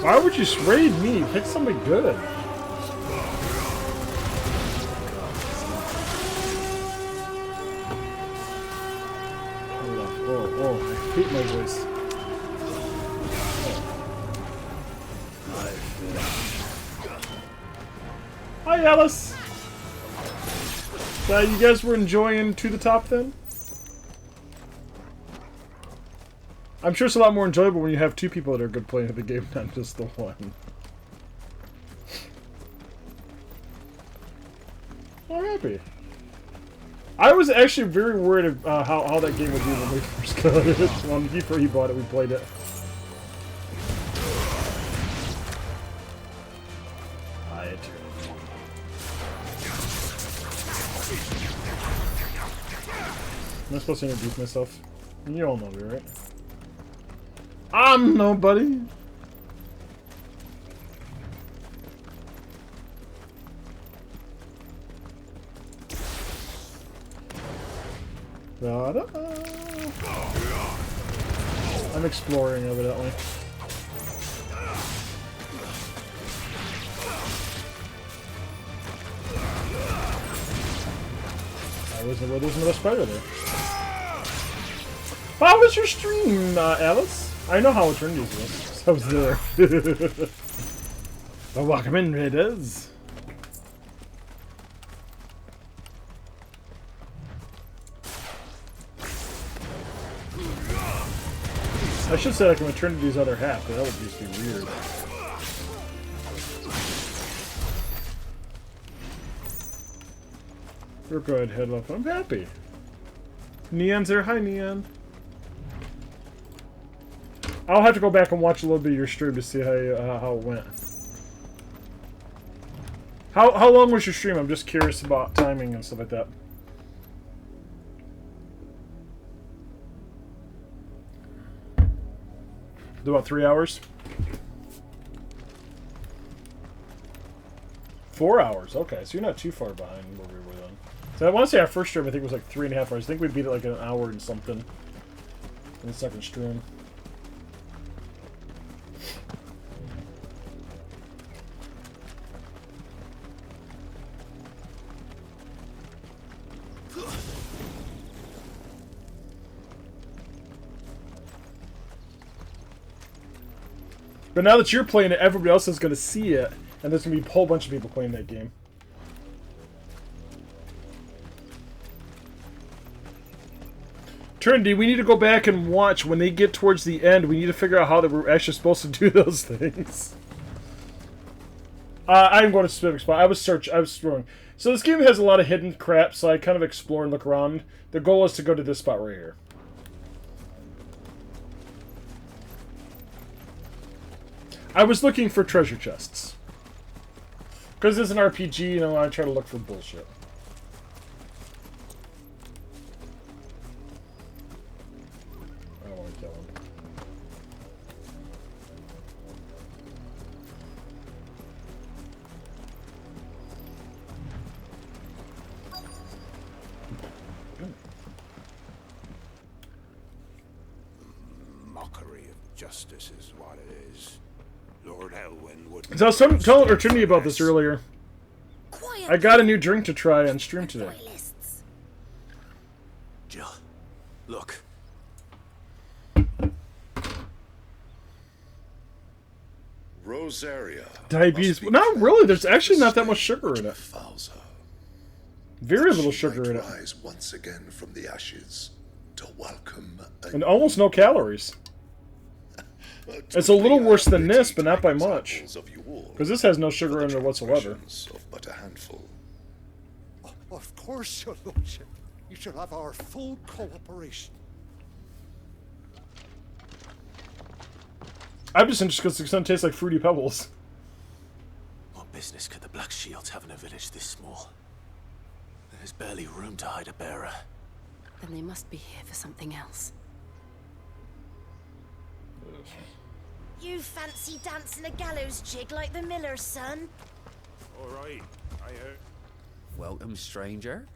Why would you raid me? Pick somebody good. Oh, I hate my voice. Hi, Alice! You guys were enjoying To the Top then? I'm sure it's a lot more enjoyable when you have two people that are good playing the game, not just the one. I'm happy. I was actually very worried about how that game would be when we first got it. Before he bought it, we played it. Am I supposed to introduce myself? You all know me, right? I'm nobody. I'm exploring, evidently. There's another spider there. How was your stream, Alice? I know how Eternities was. I was there. Well, welcome in, Raiders. I should say like I'm Eternity's other half, but that would just be weird. You're good, head up. I'm happy. Neon's there. Hi, Neon. I'll have to go back and watch a little bit of your stream to see how it went. How long was your stream? I'm just curious about timing and stuff like that. About 3 hours? 4 hours. Okay, so you're not too far behind where we were then. So I want to say our first stream I think was like 3.5 hours. I think we beat it like an hour and something in the second stream. But now that you're playing it, everybody else is going to see it, and there's going to be a whole bunch of people playing that game. Trinity, we need to go back and watch when they get towards the end. We need to figure out how that we're actually supposed to do those things. I'm going to a specific spot. I was scrolling. So this game has a lot of hidden crap, so I kind of explore and look around. The goal is to go to this spot right here. I was looking for treasure chests. Because it's an RPG, you know, I try to look for bullshit. I don't want to kill him. Mockery of justice is what it is. Lord Elwyn would. So I was telling Trinity about this earlier. Quiet. I got a new drink to try on stream today. Jill, look. Rosaria. Diabetes. Not really. There's actually not that much sugar in it. Very little sugar in it. Rise once again from the ashes to welcome and almost no calories. It's a little worse than this, but not by much. Because this has no sugar in it whatsoever. Of but a handful. Of course, your lordship. You shall have our full cooperation. I'm just interested because it's going to taste like Fruity Pebbles. What business could the Black Shields have in a village this small? There's barely room to hide a bearer. Then they must be here for something else. You fancy dancing a gallows jig like the miller's son? All right, I heard. Welcome, stranger.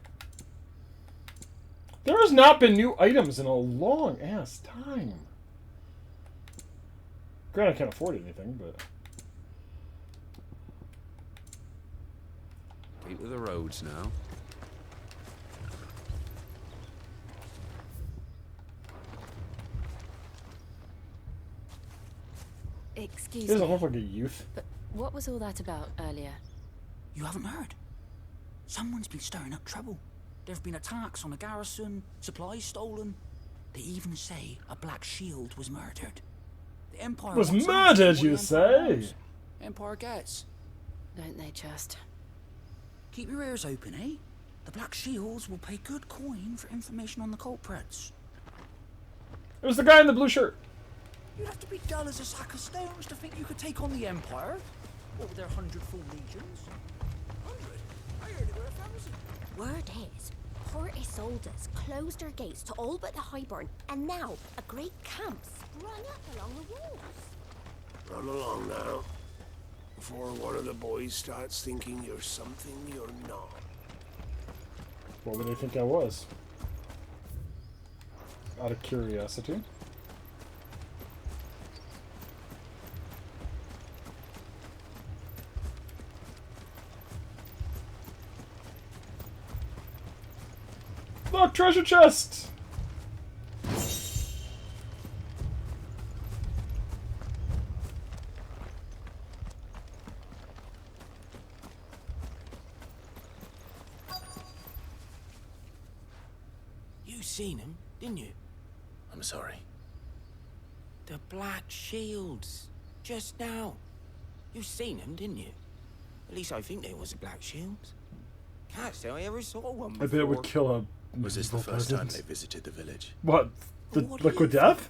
There has not been new items in a long ass time. Granted, I can't afford anything, but Keep to the roads now. Excuse he me. doesn't look like a youth. But what was all that about earlier? You haven't heard? Someone's been stirring up trouble. There have been attacks on the garrison, supplies stolen. They even say a Black Shield was murdered. The Empire Was wants murdered, what you the say? Empire wants. Empire gets. Don't they just? Keep your ears open, eh? The Black Shields will pay good coin for information on the culprits. It was the guy in the blue shirt. You'd have to be dull as a sack of stones to think you could take on the Empire. What with their 100 full legions? 100? I heard there were 1,000. Word is, Porty soldiers closed their gates to all but the Highborn, and now a great camp sprung up along the walls. Run along now, before one of the boys starts thinking you're something you're not. What would they think I was? Out of curiosity. Look, treasure chest! You seen him, didn't you? I'm sorry. The Black Shields. Just now. You seen them, didn't you? At least I think they was the Black Shields. Can't say I ever saw one before. I bet it would kill a... Was this the first time they visited the village? What? The What do you liquid death?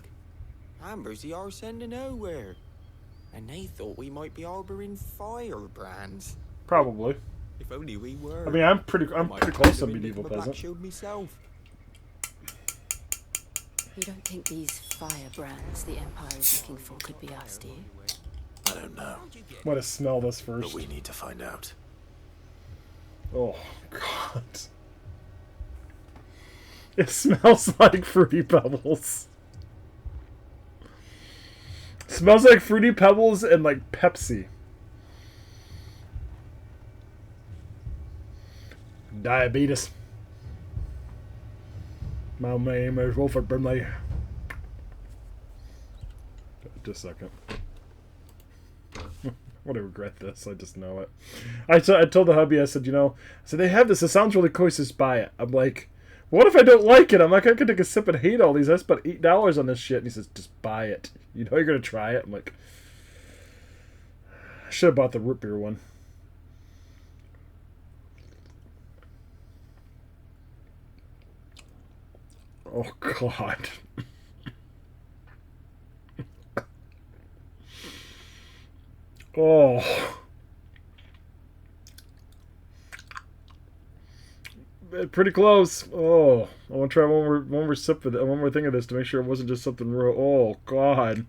think? Amber's the arse end of nowhere. And they thought we might be harboring firebrands. Probably. If only we were. I mean, I'm pretty close to medieval Black peasant. Shield myself. You don't think these firebrands the Empire is looking for could be us, do you? I don't know, I want to smell this but first. we need to find out. Oh, God. It smells like Fruity Pebbles. It smells like Fruity Pebbles and like Pepsi. Diabetes. My name is Wilford Brimley. Just a second. I'm gonna regret this. I just know it. I told the hubby, I said, you know, they have this. It sounds really cool. He says, buy it. I'm like, what if I don't like it? I'm like, I could take a sip and hate all these. I spent $8 on this shit. And he says, just buy it. You know you're gonna try it. I'm like, I should have bought the root beer one. Oh God. Oh. Pretty close. Oh, I want to try one more sip of it, one more thing of this to make sure it wasn't just something real. Oh God.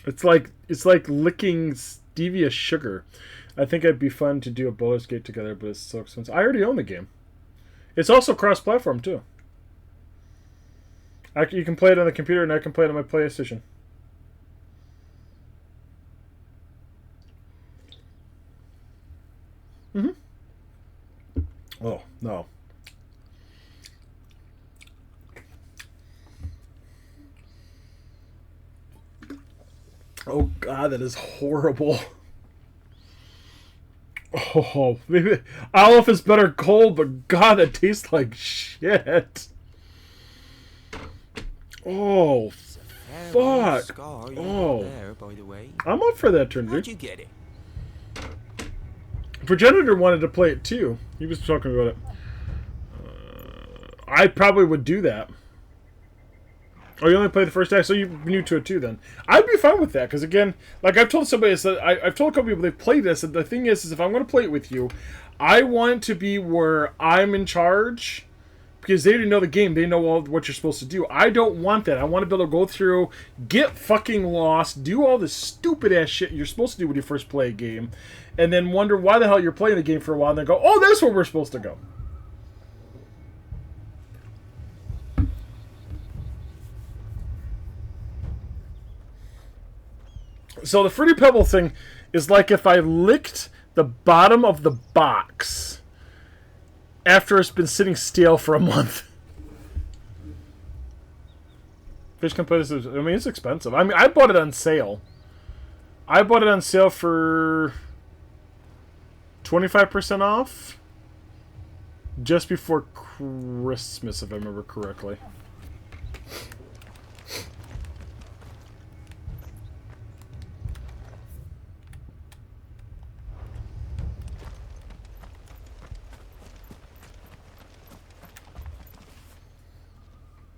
It's like licking stevia sugar. I think it'd be fun to do a Baldur's Gate together, but it's so expensive. I already own the game. It's also cross-platform too. You can play it on the computer, and I can play it on my PlayStation. Oh, no. Oh, God, that is horrible. Oh, maybe... I don't know if it's better cold, but God, that tastes like shit. Oh, fuck. Oh. There, by the way. I'm up for that, How'd Trinity. you get it? Progenitor wanted to play it too. He was talking about it. I probably would do that. Oh, you only played the first act, so you're new to it too then. I'd be fine with that, because again, like I've told somebody, I've told a couple people they've played this, and the thing is if I'm going to play it with you, I want it to be where I'm in charge, because they already know the game, they know all what you're supposed to do. I don't want that. I want to be able to go through, get fucking lost, do all this stupid ass shit you're supposed to do when you first play a game, and then wonder why the hell you're playing the game for a while, and then go, oh, that's where we're supposed to go. So the Fruity Pebble thing is like if I licked the bottom of the box after it's been sitting stale for a month. Fish can play this. I mean, it's expensive. I mean, I bought it on sale. I bought it on sale for 25% off just before Christmas, if I remember correctly.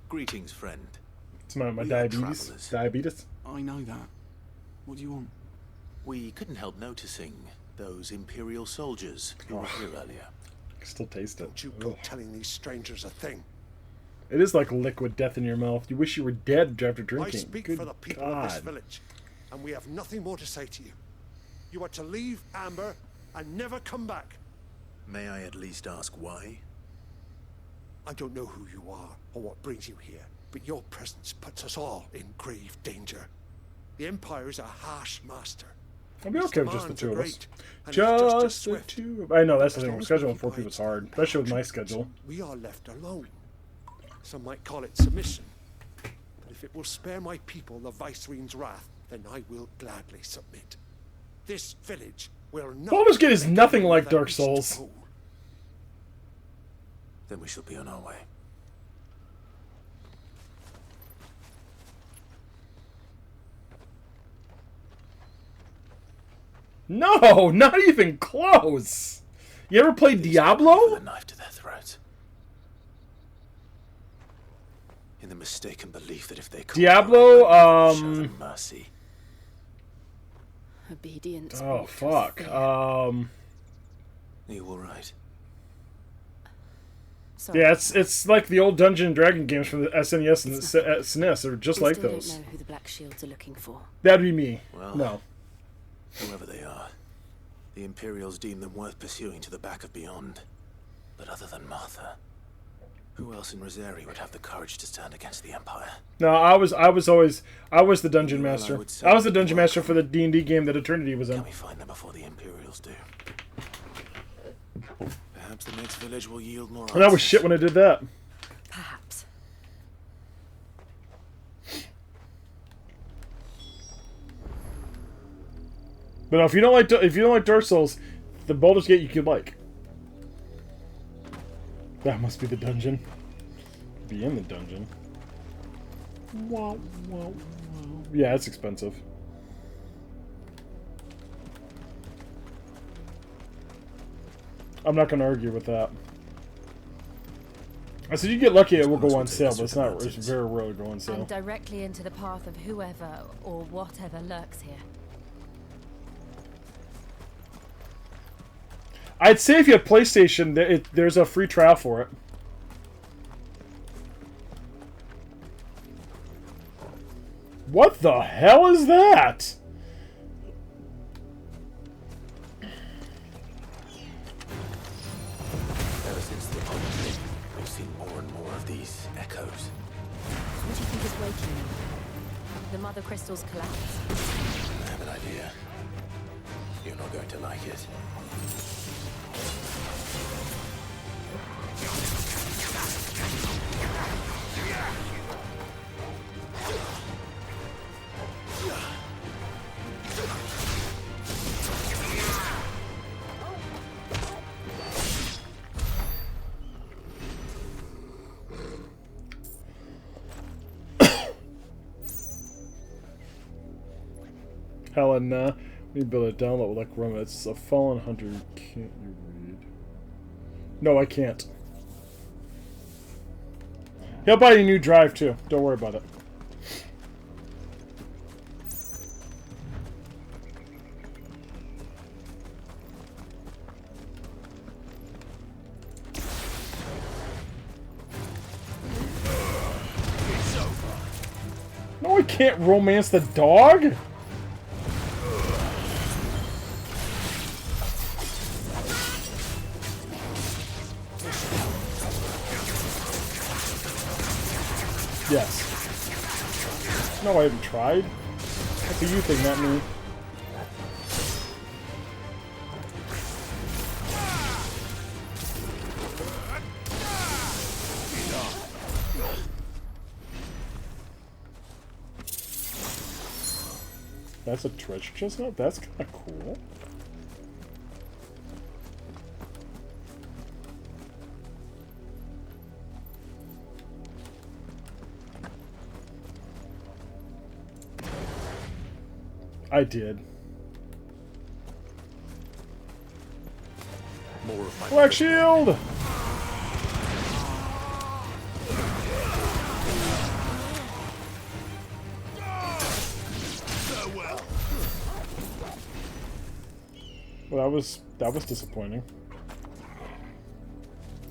Greetings, friend. It's my We are diabetes. travelers. Diabetes. I know that. What do you want? We couldn't help noticing those Imperial soldiers who were here earlier. I can still taste it. Don't you go Ugh. telling these strangers a thing. It is like liquid death in your mouth. You wish you were dead after drinking. I speak Good for the people God. of this village, and we have nothing more to say to you. You are to leave Amber and never come back. May I at least ask why? I don't know who you are or what brings you here, but your presence puts us all in grave danger. The Empire is a harsh master. I'd be His okay with just the demands two are of us. great, and he's Just as the swift. two. I know, that's the As thing. long as Scheduling we four keep people is our hard, especially with my schedule. We are left alone. Some might call it submission. But if it will spare my people the Viceroy's wrath, then I will gladly submit. This village will not... Baldur's Gate is make nothing away like with a Dark least Souls. fool. Then we shall be on our way. No, not even close. You ever played With Diablo? a knife to their throats. In the mistaken belief that if they call Diablo, out, show them mercy. Obedience. Oh, bought fuck. with fear. Are you alright? Sorry. Yeah, it's like the old Dungeon and Dragon games from the SNES and the SNES. They're just We like still those. don't know who the Black Shields are looking for. That'd be me. Well. No. Whoever they are, the Imperials deem them worth pursuing to the back of beyond. But other than Martha, who else in Rosari would have the courage to stand against the Empire? No, I was the dungeon Well, I master. would say I was the you're dungeon master for welcome. the D&D game that Eternity was in. Can we find them before the Imperials do? Perhaps the next village will yield more And that was answers. shit when I did that. Perhaps. But no, if you don't like Dark Souls, the Baldur's Gate you could like. That must be the dungeon. Be in the dungeon. Wow, wow, wow. Yeah, it's expensive. I'm not going to argue with that. I said you get lucky it will go on sale, but it's not. It's very rarely go on sale. And directly into the path of whoever or whatever lurks here. I'd say if you have PlayStation, there's a free trial for it. What the hell is that? Ever since the conflict, we've seen more and more of these echoes. What do you think is waking them? The mother crystal's collapse. I have an idea. You're not going to like it. Helen, we need to build a download with like Roma. It's a fallen hunter. Can't you read? No, I can't. He'll buy you a new drive too. Don't worry about it. No, I can't romance the dog. Yes. No, I haven't tried. That's a you thing, not me. That's a treasure chest now? That's kind of cool. I did. More of my Black shield! Well, that was disappointing.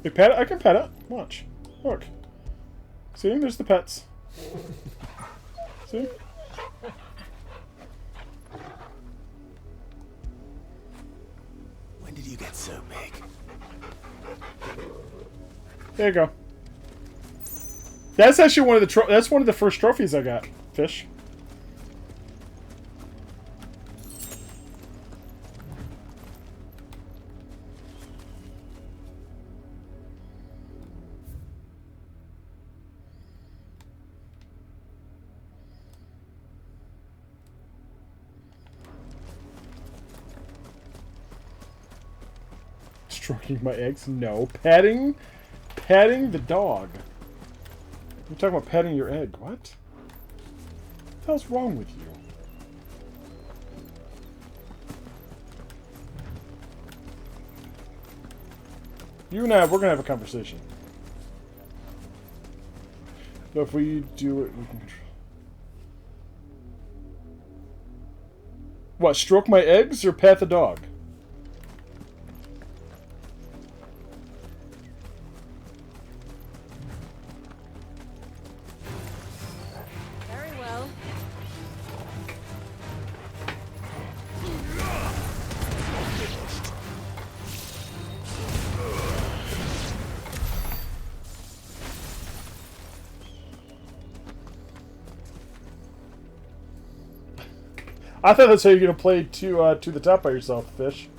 Hey, pet it? I can pet it. Watch. Look. See? There's the pets. See? When did you get so big? There you go. That's actually one of the that's one of the first trophies I got. Fish. Stroking my eggs? No. Patting the dog. You're talking about patting your egg. What? What the hell's wrong with you? You and I, we're gonna have a conversation. But if we do it, we can control. What, stroke my eggs or pat the dog? I thought that's how you're gonna play to the top by yourself, Fish.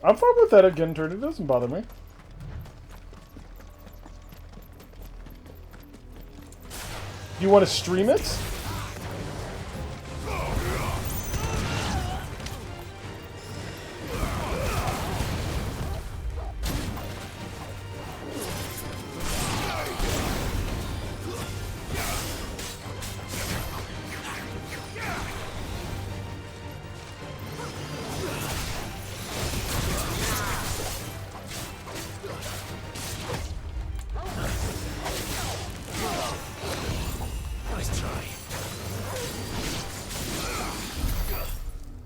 I'm fine with that again, turn. It doesn't bother me. You want to stream it?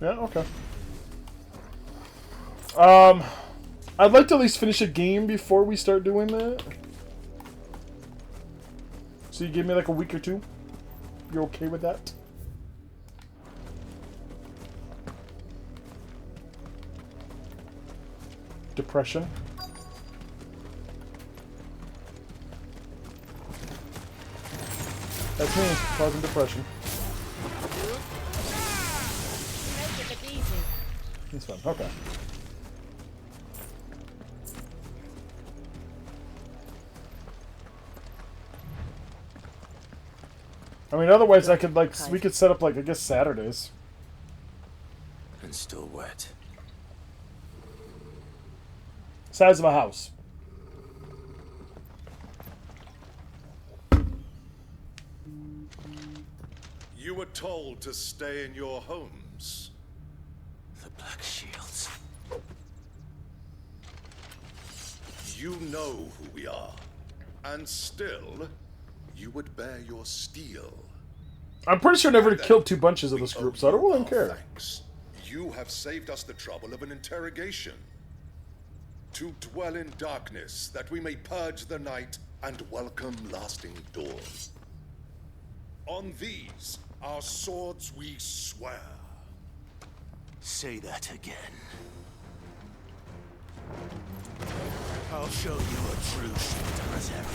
Yeah, okay. I'd like to at least finish a game before we start doing that. So you give me like a week or two? You're okay with that? Depression. That's me, causing depression. Make it look easy. That's fine, okay. I mean, otherwise I could, like, we could set up, like, I guess Saturdays. And still wet. Size of a house. You were told to stay in your homes. The Black Shields. You know who we are. And still, you would bear your steel. I'm pretty sure I never killed two bunches of this We group, owe so I don't you really our care. thanks. You have saved us the trouble of an interrogation. To dwell in darkness, that we may purge the night and welcome lasting dawn. On these, our swords we swear. Say that again. I'll show you a true shield in this area.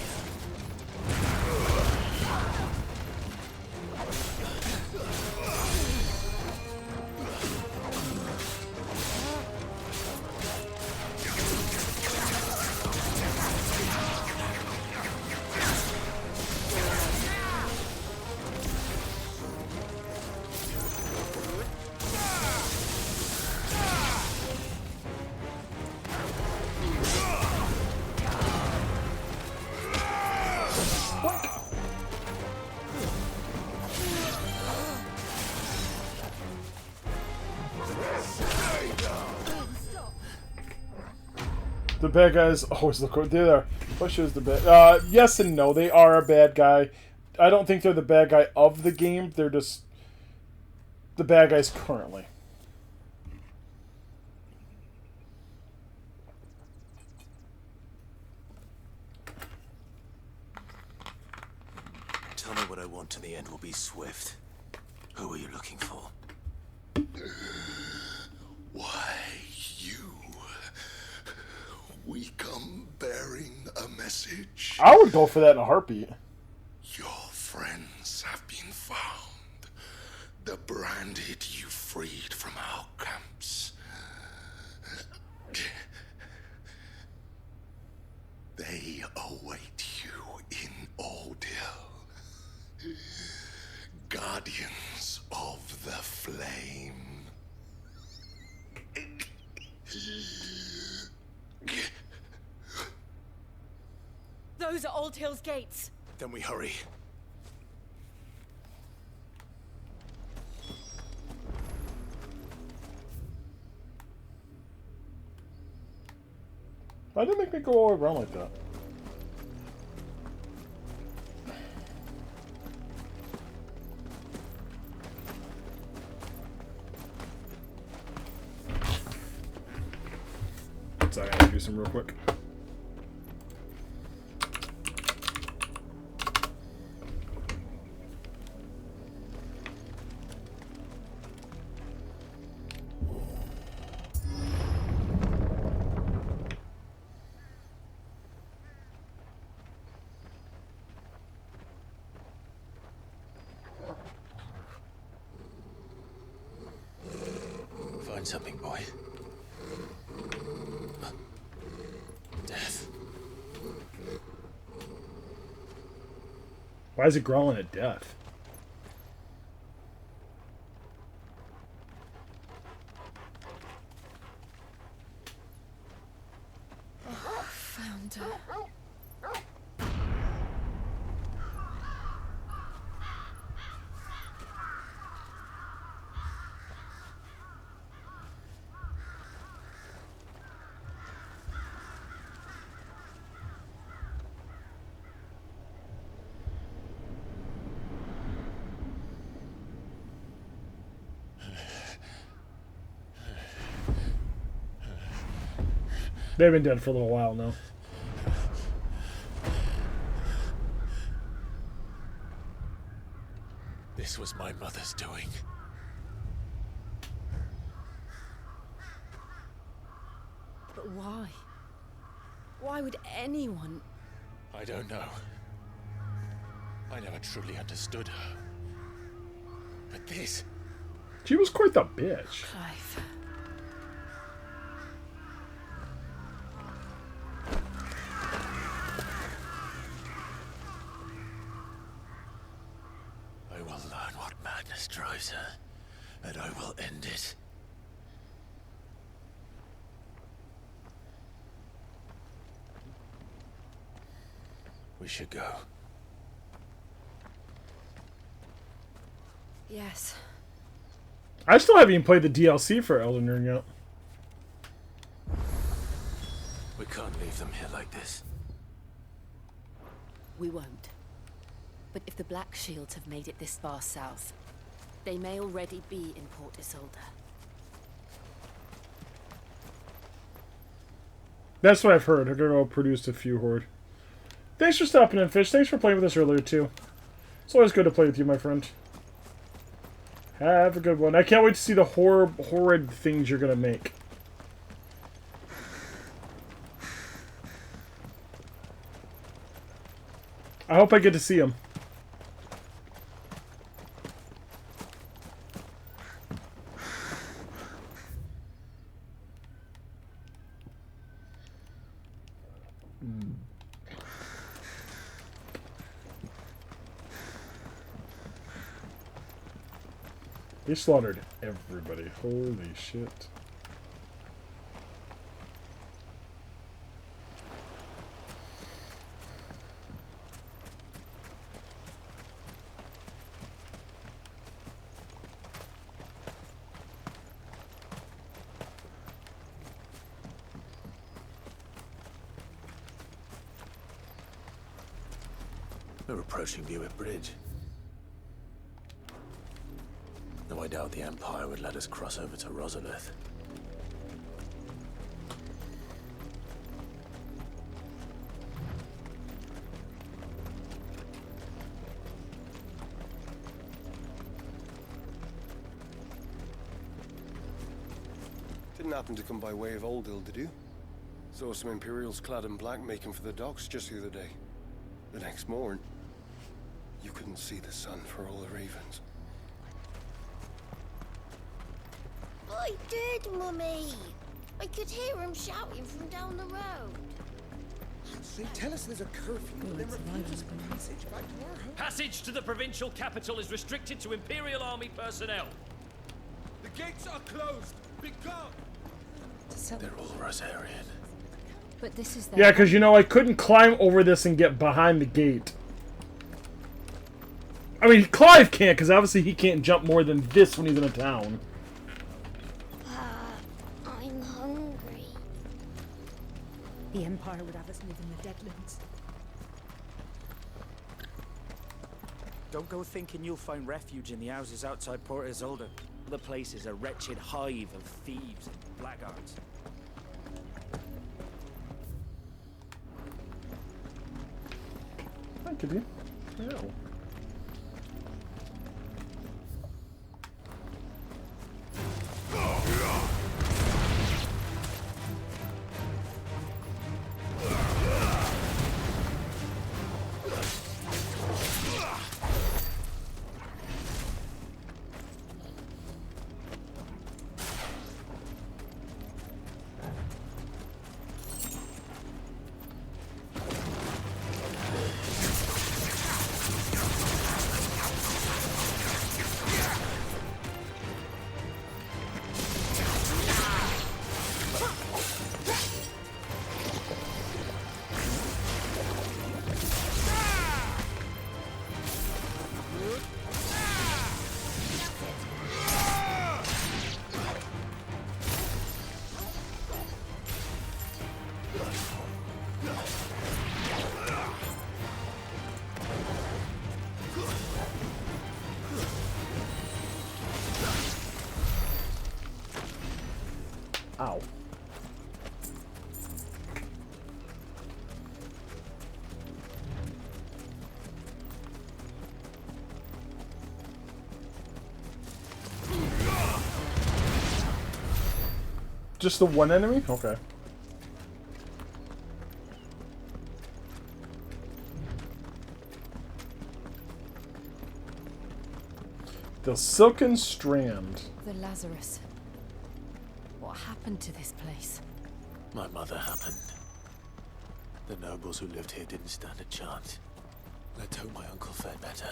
The bad guys always look over there. What is the bad? Yes and no. They are a bad guy. I don't think they're the bad guy of the game. They're just the bad guys currently. Tell me what I want and the end will be swift. Who are you looking for? Why, you? We come bearing a message. I would go for that in a heartbeat. Your friends have been found. The branded you freed from our camps. They await you in Oldhill. Guardians of the Flame. Those are Old Hill's gates. Then we hurry. Why did it make me go all around like that? Sorry, I gotta do some real quick. Find something, boy. Death. Why is it growling at death? Found her. They've been dead for a little while now. This was my mother's doing. But why? Why would anyone... I don't know. I never truly understood her. But this... She was quite the bitch. Clive. I will learn what madness drives her, and I will end it. We should go. Yes. I still haven't even played the DLC for Elden Ring yet. We can't leave them here like this. We won't. But if the Black Shields have made it this far south, they may already be in Port Isolde. That's what I've heard. Haguro produced a few Horde. Thanks for stopping in, Fish. Thanks for playing with us earlier, too. It's always good to play with you, my friend. Have a good one. I can't wait to see the horrid things you're going to make. I hope I get to see them. They slaughtered everybody. Holy shit. We're approaching Buick Bridge. Though I doubt the Empire would let us cross over to Rosalith. Didn't happen to come by way of Oldhill, did you? Saw some Imperials clad in black making for the docks just the other day. The next morn, you couldn't see the sun for all the ravens. I did, Mummy. I could hear him shouting from down the road. They tell us there's a curfew, then refuse us passage back to our home. Passage to the provincial capital is restricted to Imperial Army personnel. The gates are closed. Be gone. They're all Rosarian. But this is their... Yeah, because, you know, I couldn't climb over this and get behind the gate. I mean, Clive can't, because obviously he can't jump more than this when he's in a town. I'm hungry. The Empire would have us live in the Deadlands. Don't go thinking you'll find refuge in the houses outside Port Isolde. The place is a wretched hive of thieves and blackguards. Thank you, dude. Yeah. Ow. just the one enemy? Okay. The Silken Strand. The Lazarus. What happened to this place? My mother happened. The nobles who lived here didn't stand a chance. Let's hope my uncle fared better.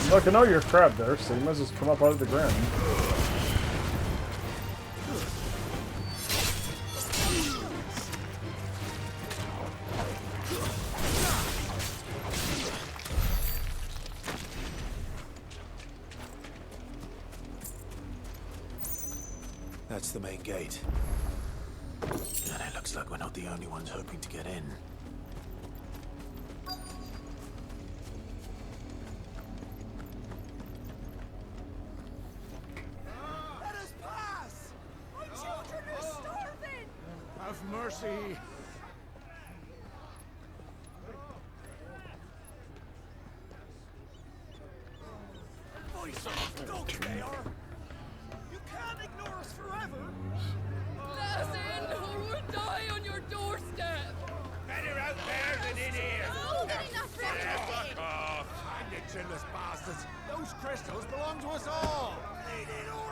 Look, I know you're a crab there, so you might as well come up out of the ground. That's the main gate. And it looks like we're not the only ones hoping to get in. Mercy. Voice of dog they are. You can't ignore us forever. Let us in, or we'll die on your doorstep. Better out there than in here. Oh, good enough for everything. Fuck off. And you chinless bastards. Those crystals belong to us all.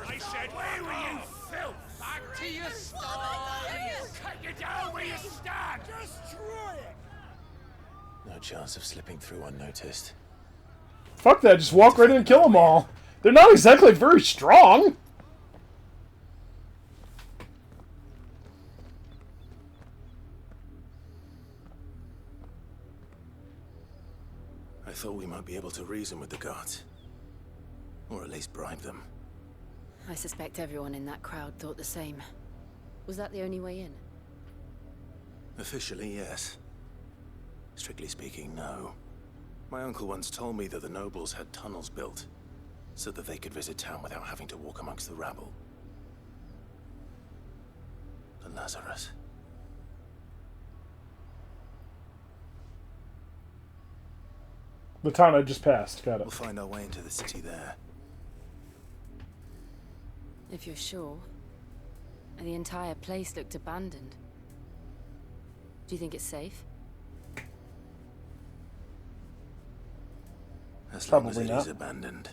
I said, where were you, filth? Back to your stall. Cut you down where you stand. Destroy it. No chance of slipping through unnoticed. Fuck that, just walk right in and kill them all. They're not exactly very strong. I thought we might be able to reason with the guards. Or at least bribe them. I suspect everyone in that crowd thought the same. Was that the only way in? Officially, yes. Strictly speaking, no. My uncle once told me that the nobles had tunnels built, so that they could visit town without having to walk amongst the rabble. The Lazarus. The town I just passed, got it. We'll find our way into the city there. If you're sure. And the entire place looked abandoned. Do you think it's safe? As long as Probably it is not. abandoned.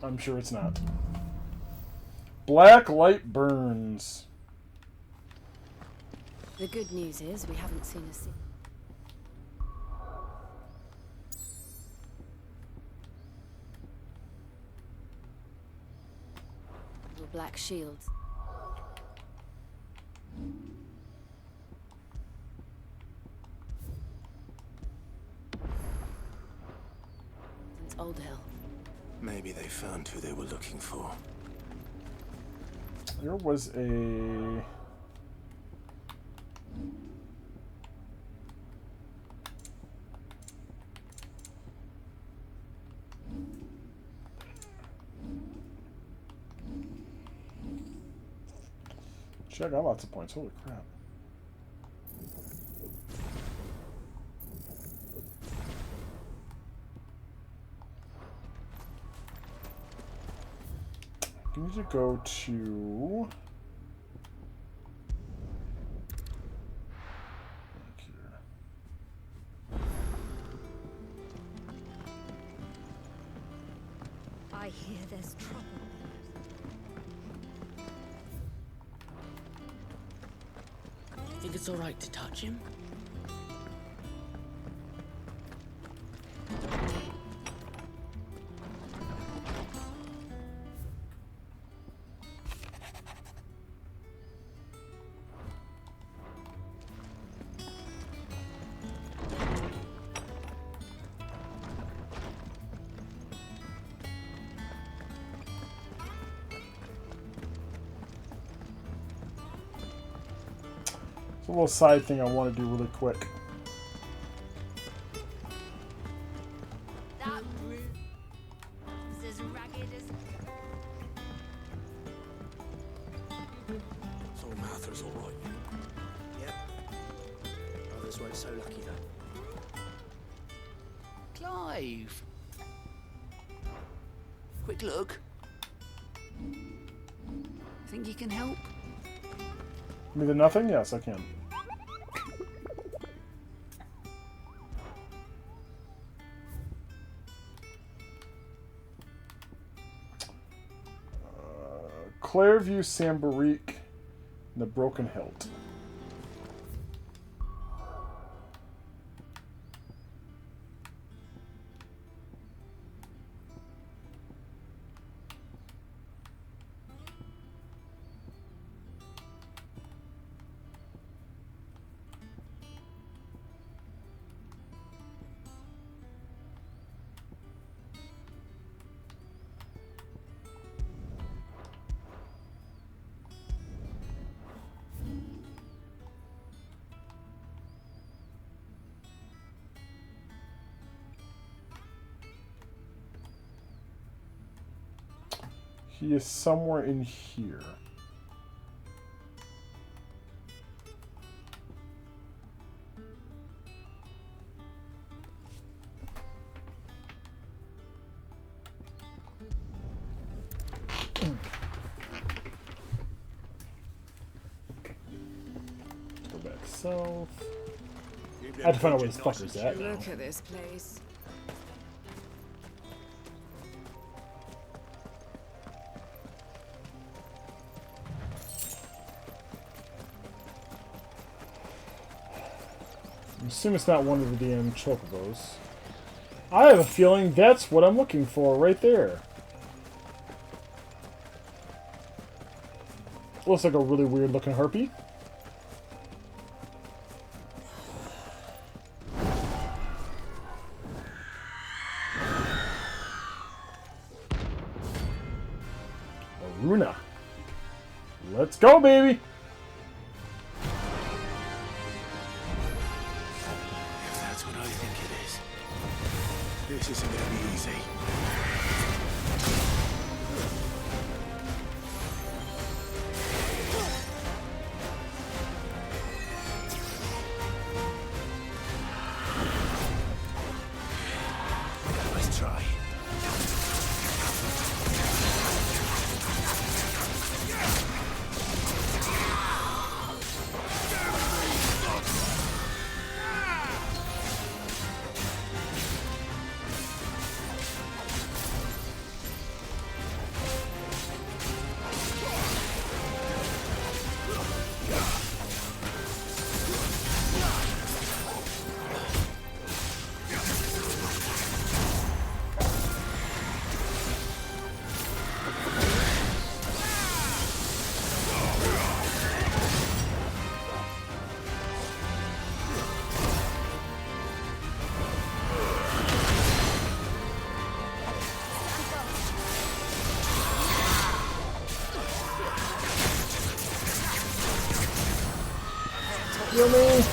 I'm sure it's not. Black light burns. The good news is we haven't seen a single. Black shields. Since Old Hill. Maybe they found who they were looking for. There was a... Shit, I got lots of points. Holy crap. I need to go to... Back here. I hear there's trouble. Think it's alright to touch him? It's a little side thing I want to do really quick. That brute is as ragged as... So Martha's all right. Yep. Others weren't so lucky, though. Clive! Quick look. Think you can help? Me the nothing? Yes, I can. Clairview, Sambarique, and the Broken Hilt. He is somewhere in here. Go back south. I had to find out where this fucker's at now. Look at this place. I assume it's not one of the damn chocobos. I have a feeling that's what I'm looking for right there. Looks like a really weird looking harpy. Aruna. Let's go, baby! That's what I think it is. This isn't gonna be easy. Let's try. Kill me!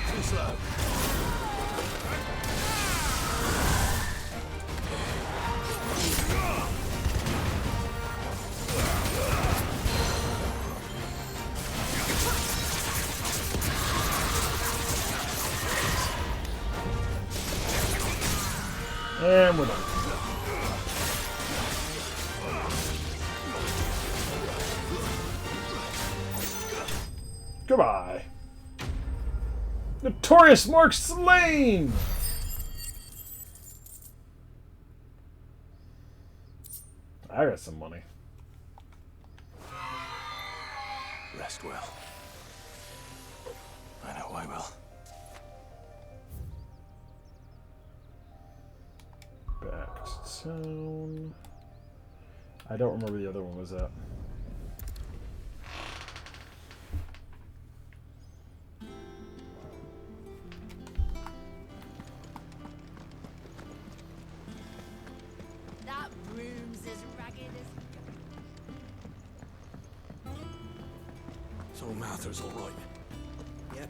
Too slow. And we're done. Goodbye. Notorious Mark slain! I got some money. Rest well. I know I will. Back to town. I don't remember the other one was at. That room's as ragged as... So Martha's all right. Yep.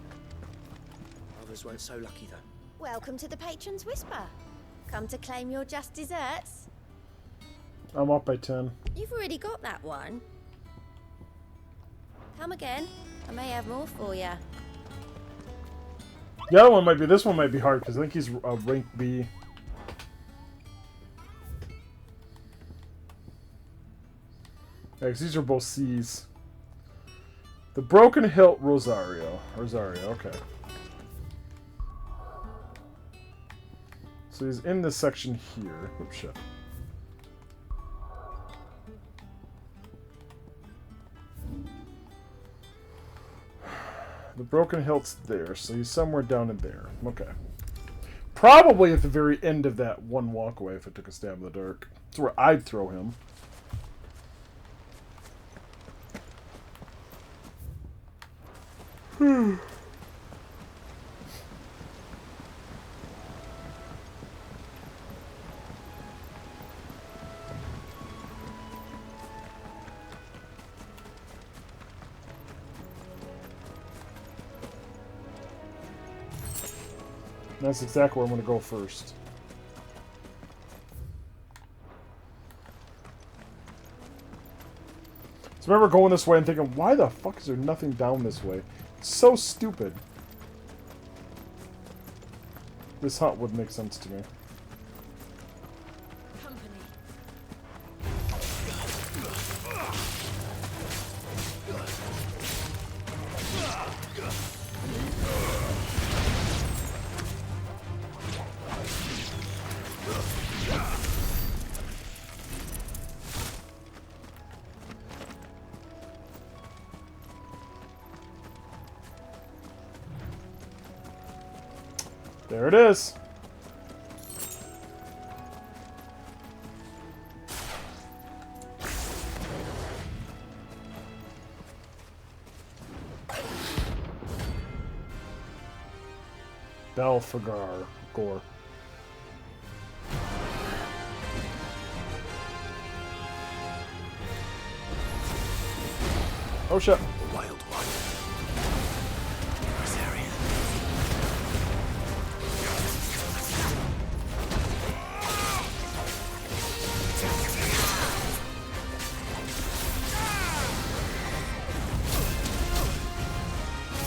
Others weren't so lucky, though. Welcome to the Patron's Whisper. Come to claim your just desserts? I'm up by 10. You've already got that one. Come again. I may have more for you. The other one might be, this one might be hard because I think he's rank B. Yeah, 'cause these are both C's. The Broken Hilt Rosario. Okay. So he's in this section here. Oops, shit. The Broken Hilt's there, so he's somewhere down in there. Okay. Probably at the very end of that one walkway if it took a stab in the dark. That's where I'd throw him. That's exactly where I'm going to go first. So I remember going this way and thinking, why the fuck is there nothing down this way? It's so stupid. This hunt would make sense to me. There it is. Belfagar Gore. Oh shit. Wild one. Rosarian.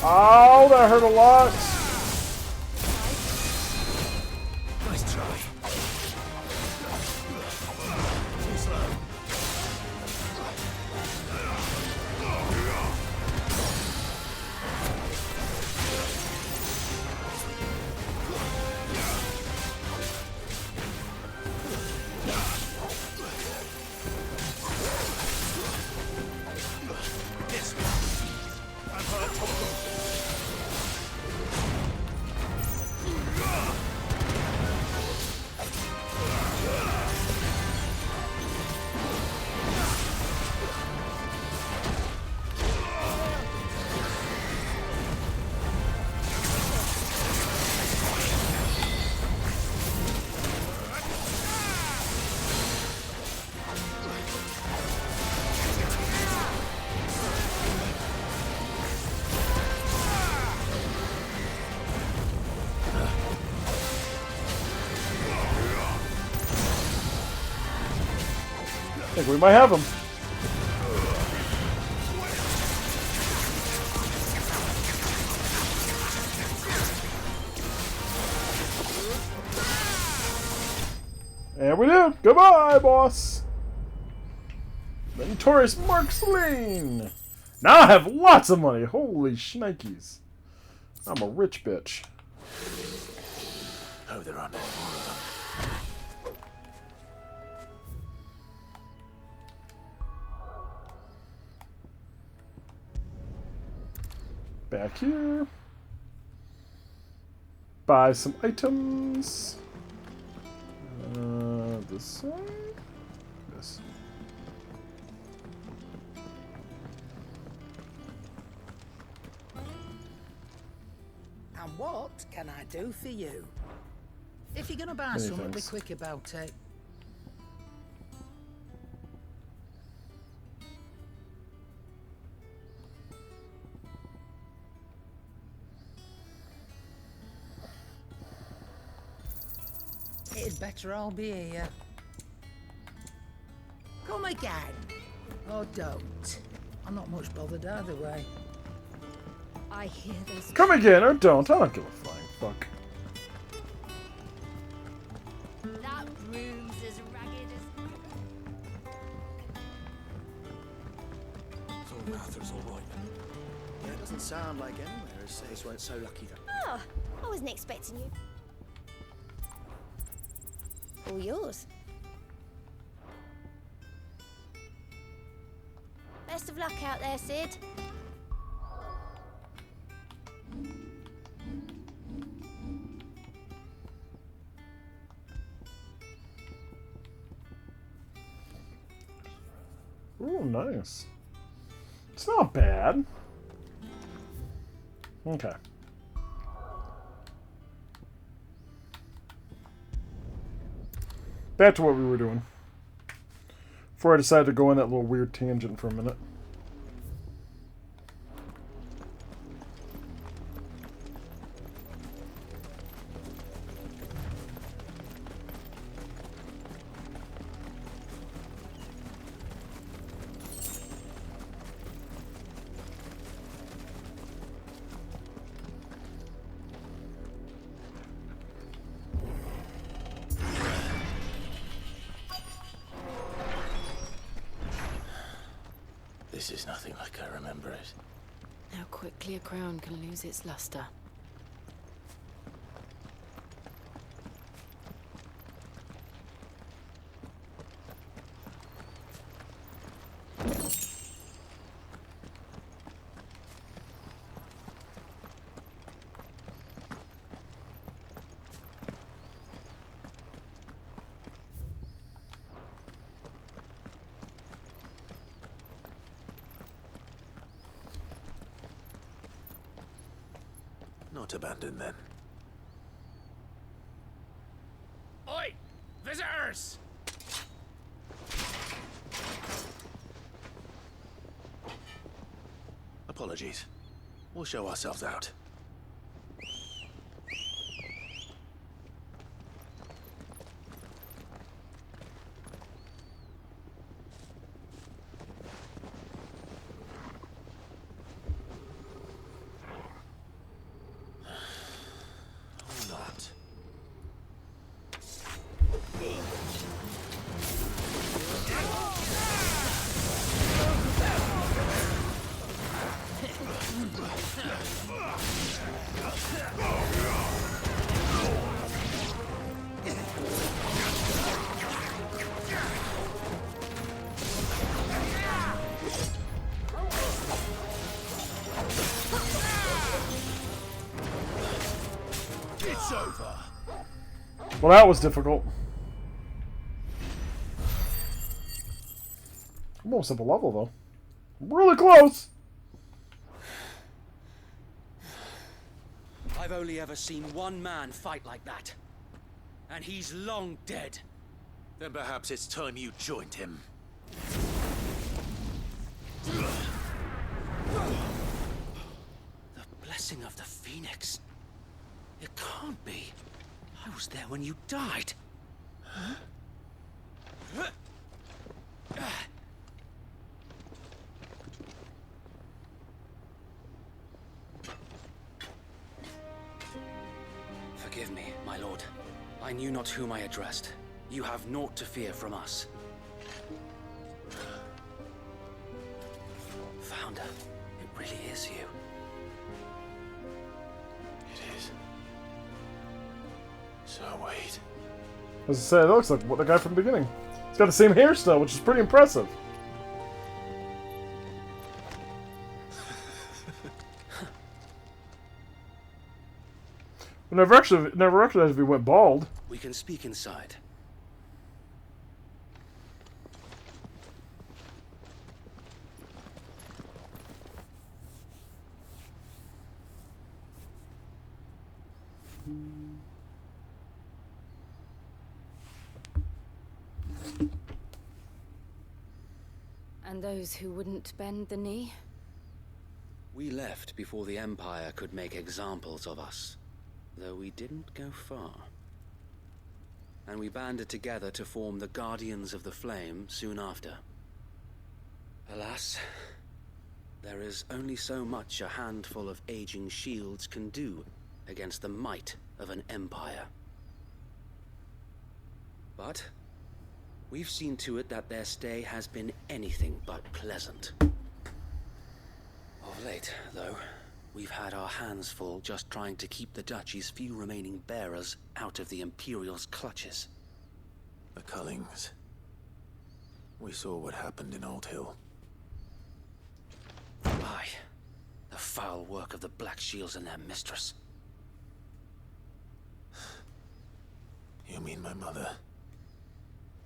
Oh, that hurt a lot. Nice try. Too slow. This one. I've heard talk of. I think we might have him. And we do. Goodbye, boss. The notorious Mark Slane. Now I have lots of money. Holy shnikes. I'm a rich bitch. Oh, there are no more of them. Back here. Buy some items. This side. This. And what can I do for you? If you're gonna buy Many something, be things. quick about it. It'd better all be here. Come again. Or don't. I'm not much bothered either way. I hear this. Come again or don't. I don't give a flying fuck. That room's as ragged as... So Arthur's all right. Yeah, it doesn't sound like anywhere as safe. Weren't so lucky though. Oh, I wasn't expecting you. All yours. Best of luck out there, Sid. Ooh, nice. It's not bad. Okay. Back to what we were doing. Before I decided to go on that little weird tangent for a minute. This is nothing like I remember it. How quickly a crown can lose its luster. Not abandoned then. Oi! Visitors! Apologies. We'll show ourselves out. It's over. Well, that was difficult. I'm almost up a level, though. Really close! I've only ever seen one man fight like that. And he's long dead. Then perhaps it's time you joined him. The blessing of the Phoenix. It can't be. I was there when you died. Huh? Forgive me, my lord. I knew not whom I addressed. You have naught to fear from us. Founder, it really is you. It is. So wait. As I said, it looks like the guy from the beginning. He's got the same hairstyle, which is pretty impressive. I never recognized if he went bald. We can speak inside. And those who wouldn't bend the knee? We left before the Empire could make examples of us, though we didn't go far. And we banded together to form the Guardians of the Flame soon after. Alas, there is only so much a handful of aging shields can do against the might of an empire. But we've seen to it that their stay has been anything but pleasant. Of late, though, we've had our hands full just trying to keep the Duchy's few remaining bearers out of the Imperial's clutches. The Cullings. We saw what happened in Old Hill. Aye, the foul work of the Black Shields and their mistress. You mean my mother?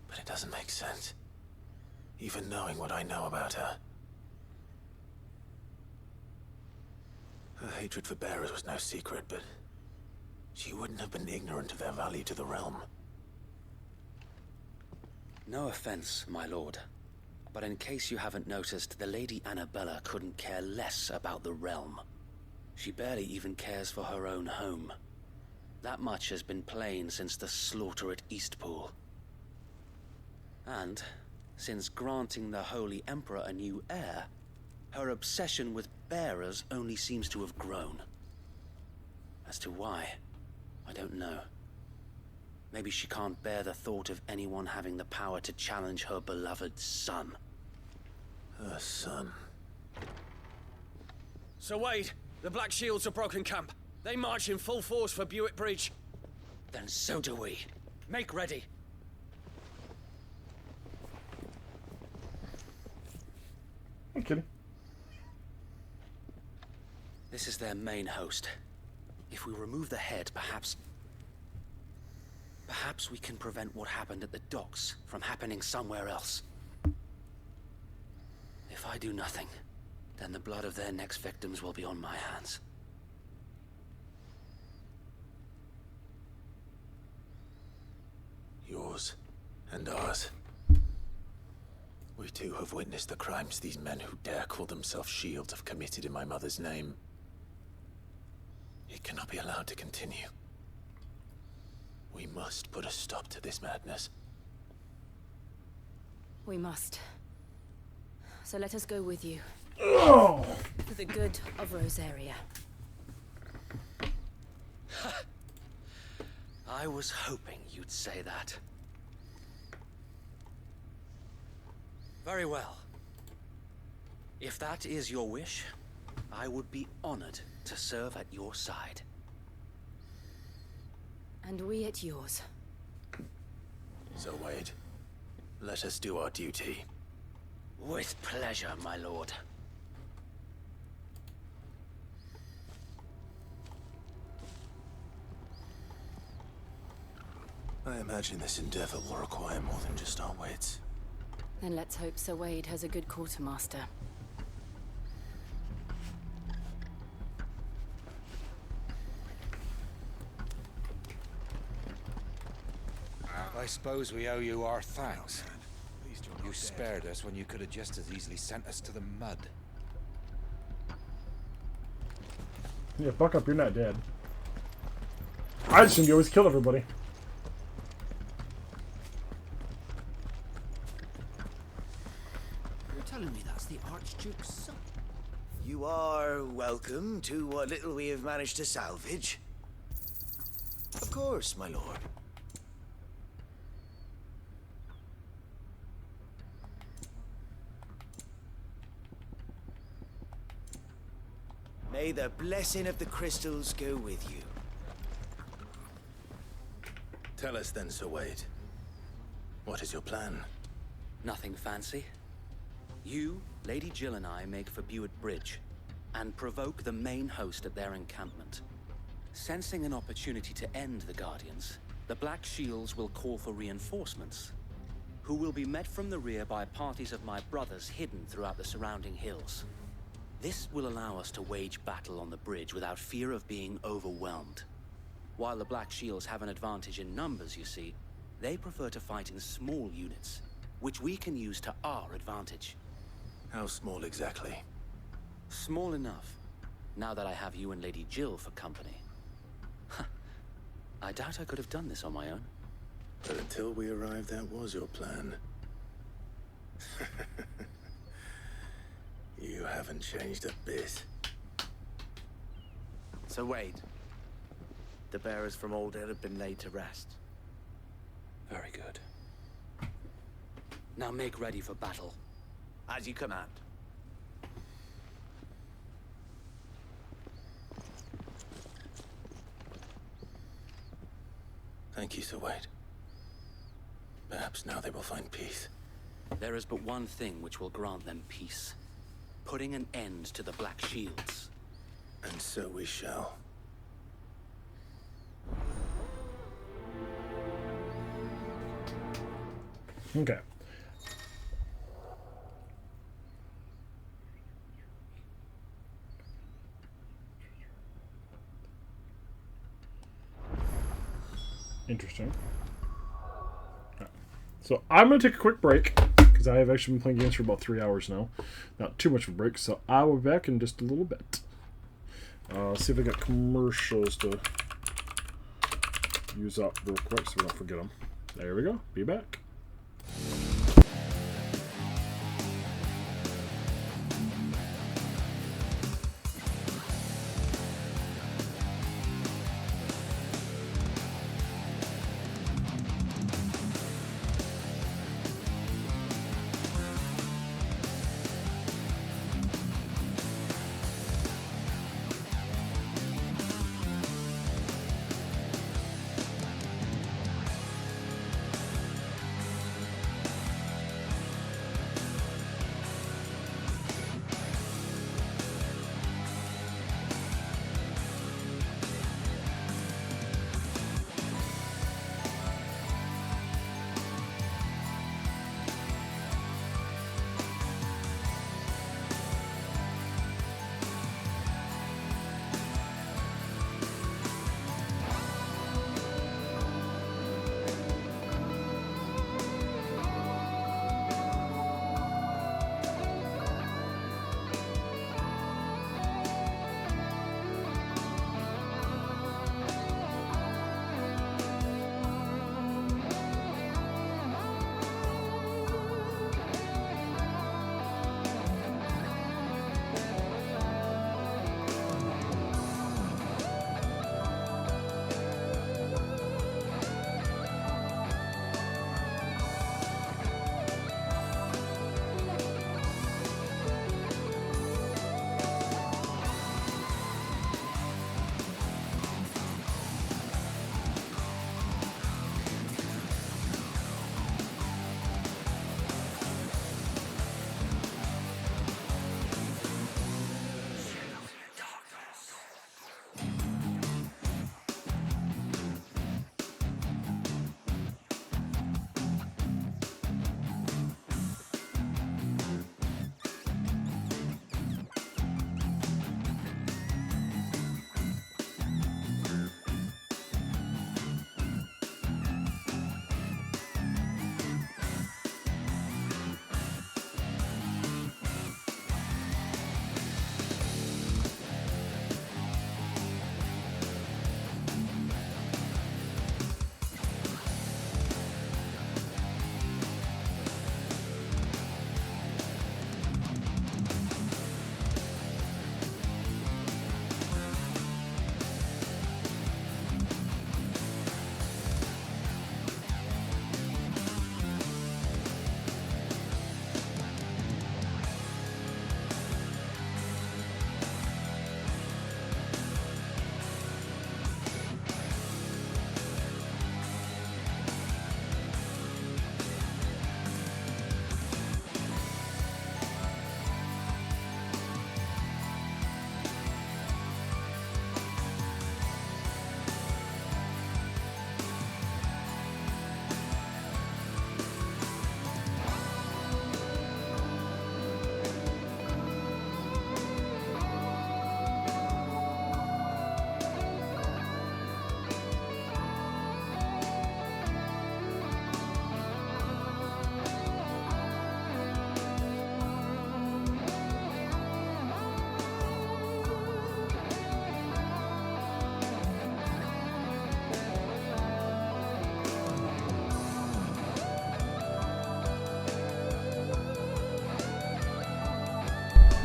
But it doesn't make sense. Even knowing what I know about her. Her hatred for bearers was no secret, but she wouldn't have been ignorant of their value to the realm. No offense, my lord, but in case you haven't noticed, the Lady Annabella couldn't care less about the realm. She barely even cares for her own home. That much has been plain since the slaughter at Eastpool. And, since granting the Holy Emperor a new heir, her obsession with bearers only seems to have grown. As to why, I don't know. Maybe she can't bear the thought of anyone having the power to challenge her beloved son. Her son? Sir Wade, the Black Shields have broken camp. They march in full force for Buick Bridge. Then so do we. Make ready. I'm kidding. This is their main host. If we remove the head, perhaps we can prevent what happened at the docks from happening somewhere else. If I do nothing, then the blood of their next victims will be on my hands. Yours and ours. We too have witnessed the crimes these men who dare call themselves shields have committed in my mother's name. It cannot be allowed to continue. We must put a stop to this madness. We must. So let us go with you. Oh! For the good of Rosaria. I was hoping you'd say that. Very well. If that is your wish, I would be honored to serve at your side. And we at yours. So Wade, let us do our duty. With pleasure, my lord. I imagine this endeavor will require more than just our wits. Then let's hope Sir Wade has a good quartermaster. I suppose we owe you our thanks. You spared us when you could have just as easily sent us to the mud. Yeah, buck up, you're not dead. I just assumed you always kill everybody. You're telling me that's the Archduke's son? You are welcome to what little we have managed to salvage. Of course, my lord. May the blessing of the crystals go with you. Tell us then, Sir Wade. What is your plan? Nothing fancy. You, Lady Jill and I make for Buett Bridge and provoke the main host at their encampment. Sensing an opportunity to end the Guardians, the Black Shields will call for reinforcements, who will be met from the rear by parties of my brothers hidden throughout the surrounding hills. This will allow us to wage battle on the bridge without fear of being overwhelmed. While the Black Shields have an advantage in numbers, you see, they prefer to fight in small units, which we can use to our advantage. How small exactly? Small enough, now that I have you and Lady Jill for company. I doubt I could have done this on my own. But until we arrived, that was your plan. You haven't changed a bit. So Wade, the bearers from Old Hill have been laid to rest. Very good. Now make ready for battle. As you command. Thank you, Sir Wade. Perhaps now they will find peace. There is but one thing which will grant them peace. Putting an end to the Black Shields. And so we shall. Okay. Interesting. Right. So I'm going to take a quick break because I have actually been playing games for about 3 hours now. Not too much of a break, so I will be back in just a little bit. See if I got commercials to use up real quick so we don't forget them. There we go. Be back.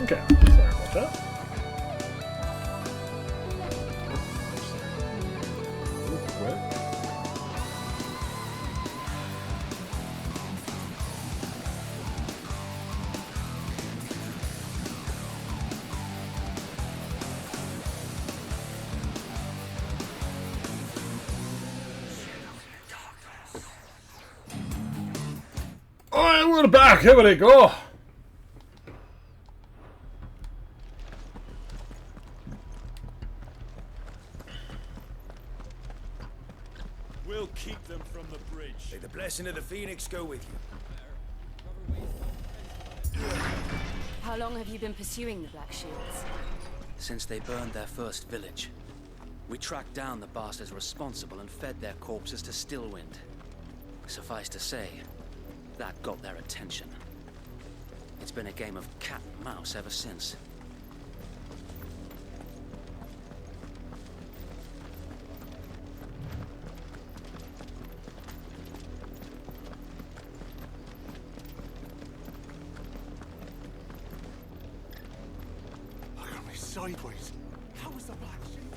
Okay, sorry about that. Real quick. Alright, we're back. Here we go. We'll keep them from the bridge. May the blessing of the Phoenix go with you. How long have you been pursuing the Black Shields? Since they burned their first village, we tracked down the bastards responsible and fed their corpses to Stillwind. Suffice to say, that got their attention. It's been a game of cat and mouse ever since. Look at me sideways. How was the Black Shield?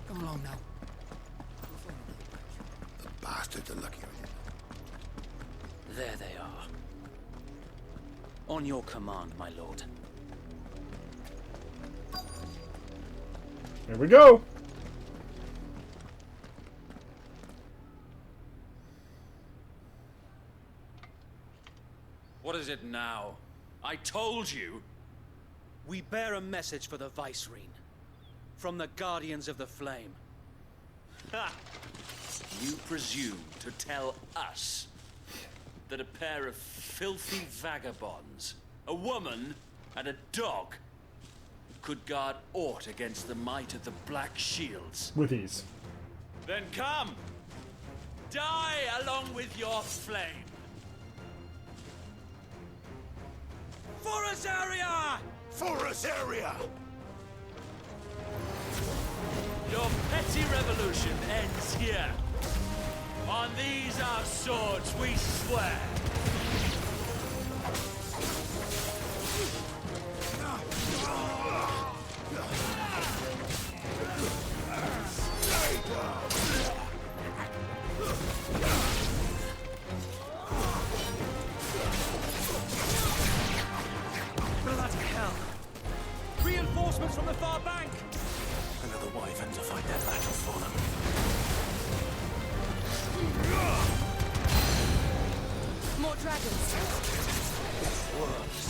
Come along now. The bastards are lucky on you. There they are. On your command, my lord. Here we go. What is it now? I told you. We bear a message for the Vicereine. From the Guardians of the Flame. Ha! You presume to tell us that a pair of filthy vagabonds, a woman and a dog, could guard aught against the might of the Black Shields? With ease. Then come! Die along with your flame! For Azaria! For Azaria! Your petty revolution ends here. On these our swords we swear. Bloody hell! Reinforcements from the far bank! Another wyvern to fight their battle for them. More dragons. It works.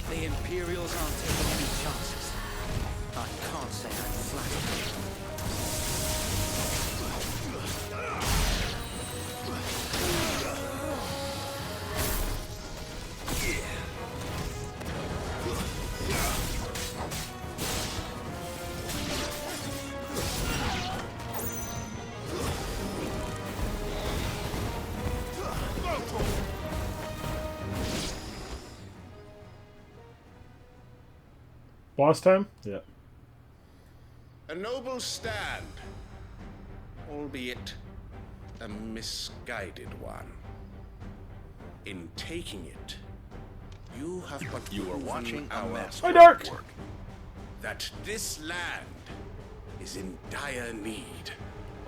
The Imperials aren't taking any chances. I can't say I'm flattered. Boss time? Yeah. A noble stand, albeit a misguided one. In taking it, you have but You are watching our Hi, Dark! work that this land is in dire need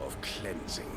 of cleansing.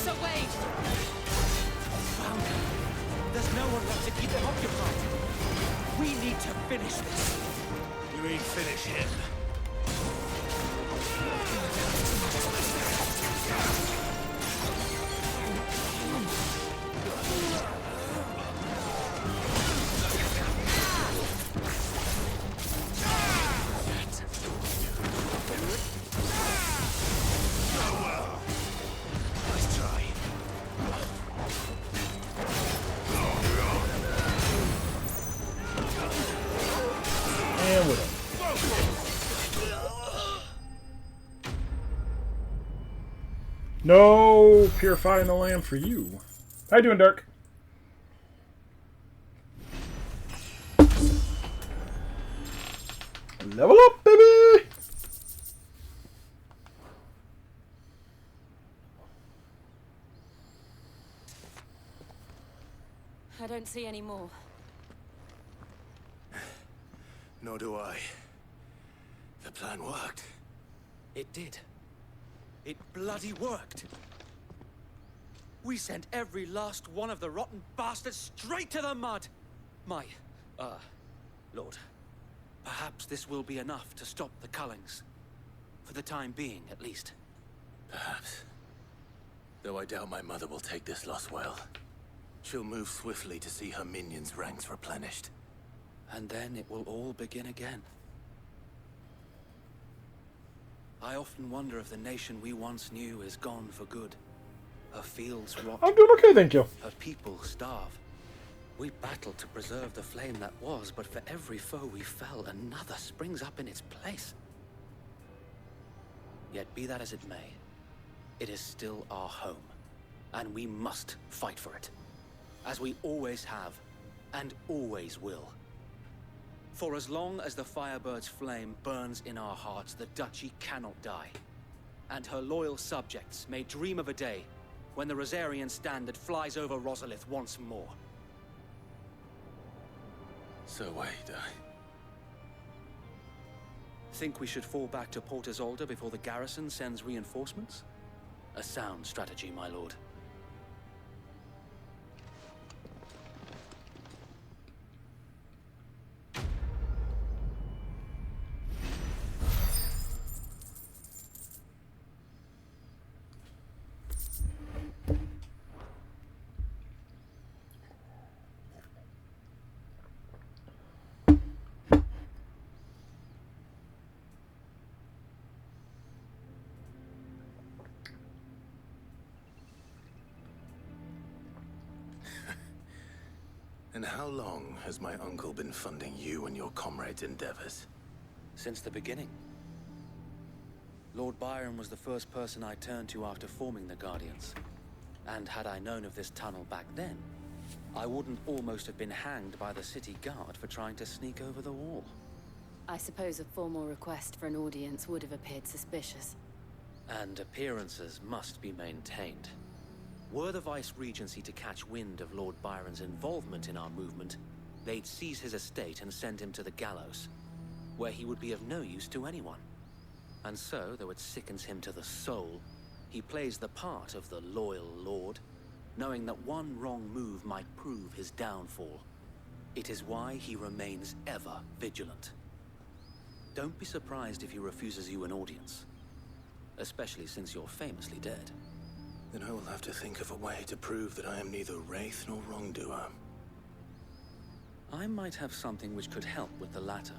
So wait. There's no one left to keep them occupied. We need to finish this. You ain't finish him. man with him. No purifying the land for you. How you doing, Dirk? Level up, baby! I don't see any more. Nor do I. The plan worked. It did. It bloody worked. We sent every last one of the rotten bastards straight to the mud. My, Lord, perhaps this will be enough to stop the Cullings. For the time being, at least. Perhaps. Though I doubt my mother will take this loss well. She'll move swiftly to see her minions' ranks replenished. And then it will all begin again. I often wonder if the nation we once knew is gone for good. Her fields rot. I'm doing okay, thank you. Her people starve. We battled to preserve the flame that was, but for every foe we fell, another springs up in its place. Yet be that as it may, it is still our home, and we must fight for it. As we always have, and always will. For as long as the Firebird's flame burns in our hearts, the Duchy cannot die. And her loyal subjects may dream of a day when the Rosarian standard flies over Rosalith once more. So wait, Think we should fall back to Port Isolde before the garrison sends reinforcements? A sound strategy, my lord. And how long has my uncle been funding you and your comrades' endeavors? Since the beginning. Lord Byron was the first person I turned to after forming the Guardians. And had I known of this tunnel back then, I wouldn't almost have been hanged by the city guard for trying to sneak over the wall. I suppose a formal request for an audience would have appeared suspicious. And appearances must be maintained. Were the Vice-Regency to catch wind of Lord Byron's involvement in our movement, they'd seize his estate and send him to the gallows, where he would be of no use to anyone. And so, though it sickens him to the soul, he plays the part of the loyal lord, knowing that one wrong move might prove his downfall. It is why he remains ever vigilant. Don't be surprised if he refuses you an audience, especially since you're famously dead. Then I will have to think of a way to prove that I am neither wraith nor wrongdoer. I might have something which could help with the latter.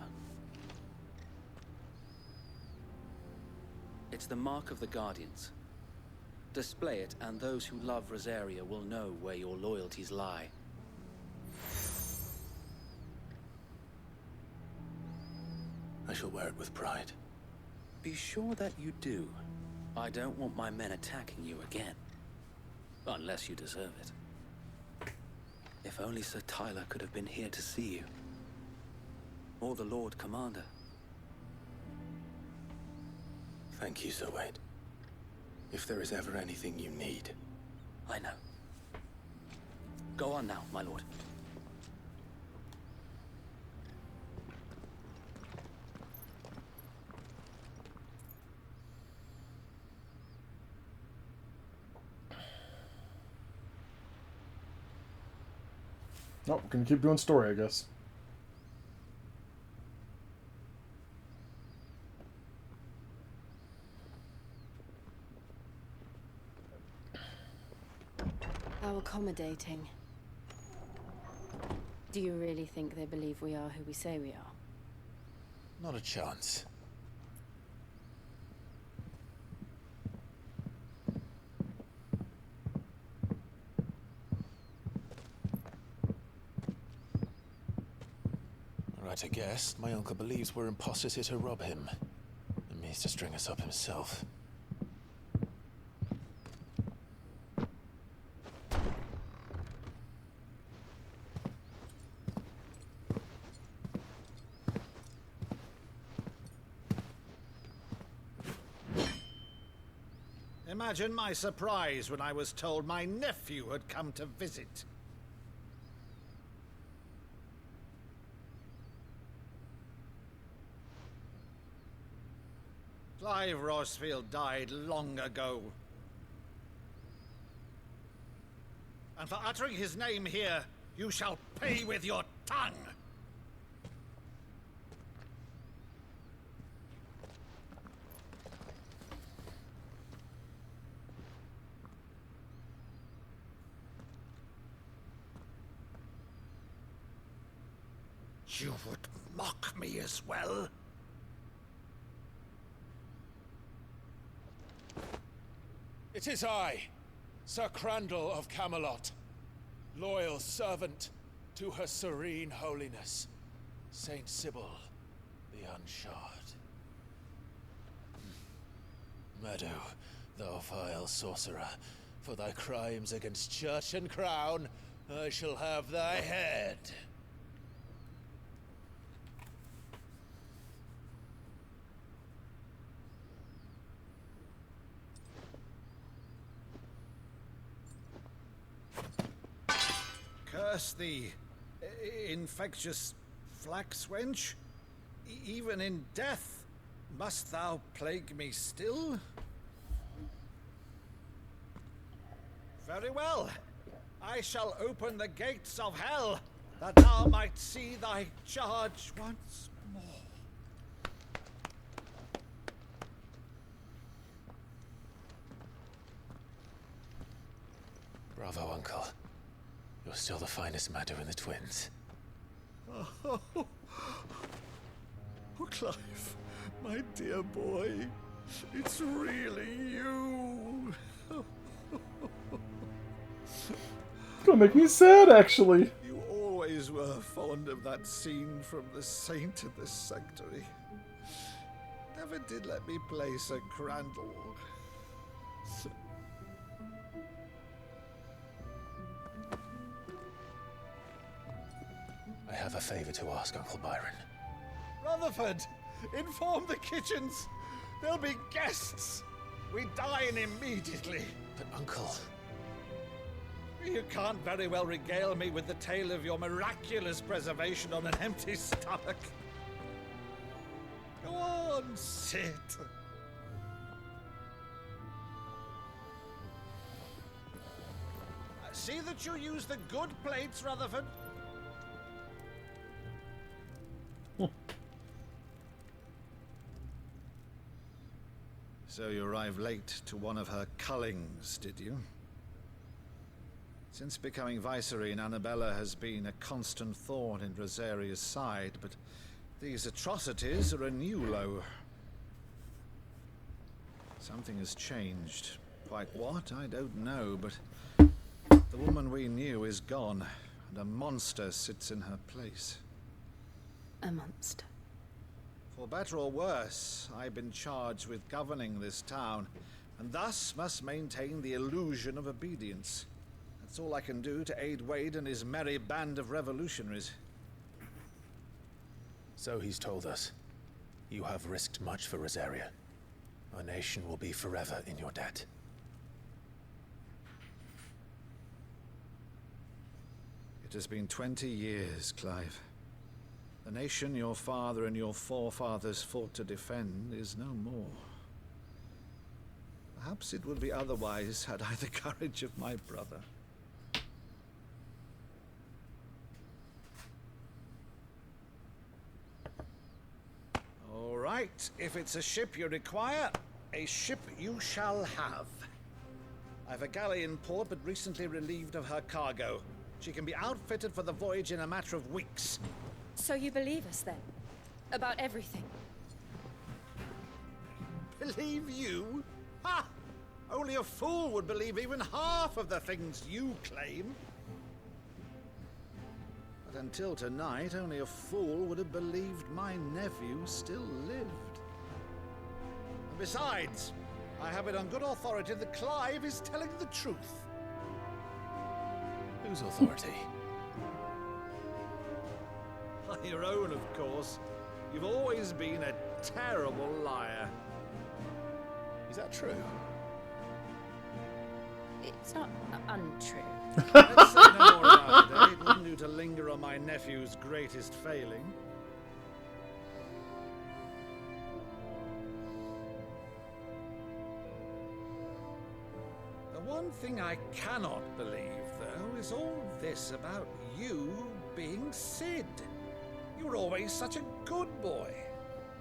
It's the mark of the Guardians. Display it, and those who love Rosaria will know where your loyalties lie. I shall wear it with pride. Be sure that you do. I don't want my men attacking you again. Unless you deserve it. If only Sir Tyler could have been here to see you. Or the Lord Commander. Thank you, Sir Wade. If there is ever anything you need. I know. Go on now, my lord. Nope, gonna keep doing story, I guess. How accommodating. Do you really think they believe we are who we say we are? Not a chance. right to guess, my uncle believes we're imposters here to rob him. And means to string us up himself. Imagine my surprise when I was told my nephew had come to visit. Clive Rosfield died long ago. And for uttering his name here, you shall pay with your tongue! You would mock me as well? It is I, Sir Crandall of Camelot, loyal servant to Her Serene Holiness, Saint Sybil the Unshod. Meadow, thou vile sorcerer, for thy crimes against church and crown, I shall have thy head. Curse thee, infectious flax wench. Even in death, must thou plague me still? Very well. I shall open the gates of hell, that thou might see thy charge once more. Bravo, Uncle. You're still the finest Meadow in the twins. Oh, Clive, my dear boy, it's really you. It's gonna make me sad, actually. You always were fond of that scene from The Saint of the Sanctuary. Never did let me play Sir Crandall. I have a favor to ask, Uncle Byron. Rutherford, inform the kitchens. There'll be guests. We dine immediately. But, Uncle... You can't very well regale me with the tale of your miraculous preservation on an empty stomach. Go on, sit. See that you use the good plates, Rutherford. So you arrived late to one of her cullings, did you? Since becoming Vicereine, Annabella has been a constant thorn in Rosaria's side, but these atrocities are a new low. Something has changed. Quite what, I don't know, but the woman we knew is gone, and a monster sits in her place. A monster. For better or worse, I've been charged with governing this town, and thus must maintain the illusion of obedience. That's all I can do to aid Wade and his merry band of revolutionaries. So he's told us. You have risked much for Rosaria. Our nation will be forever in your debt. It has been 20 years, Clive. The nation your father and your forefathers fought to defend is no more. Perhaps it would be otherwise had I the courage of my brother. All right, if it's a ship you require, a ship you shall have. I've a galley in port, but recently relieved of her cargo. She can be outfitted for the voyage in a matter of weeks. So you believe us then? About everything? Believe you? Ha! Only a fool would believe even half of the things you claim. until tonight, only a fool would have believed my nephew still lived. And besides, I have it on good authority that Clive is telling the truth. Whose authority? Your own, of course. You've always been a terrible liar. Is that true? It's not untrue. Let's say no more about it, eh? It wouldn't do to linger on my nephew's greatest failing. The one thing I cannot believe, though, is all this about you being Sid. You were always such a good boy,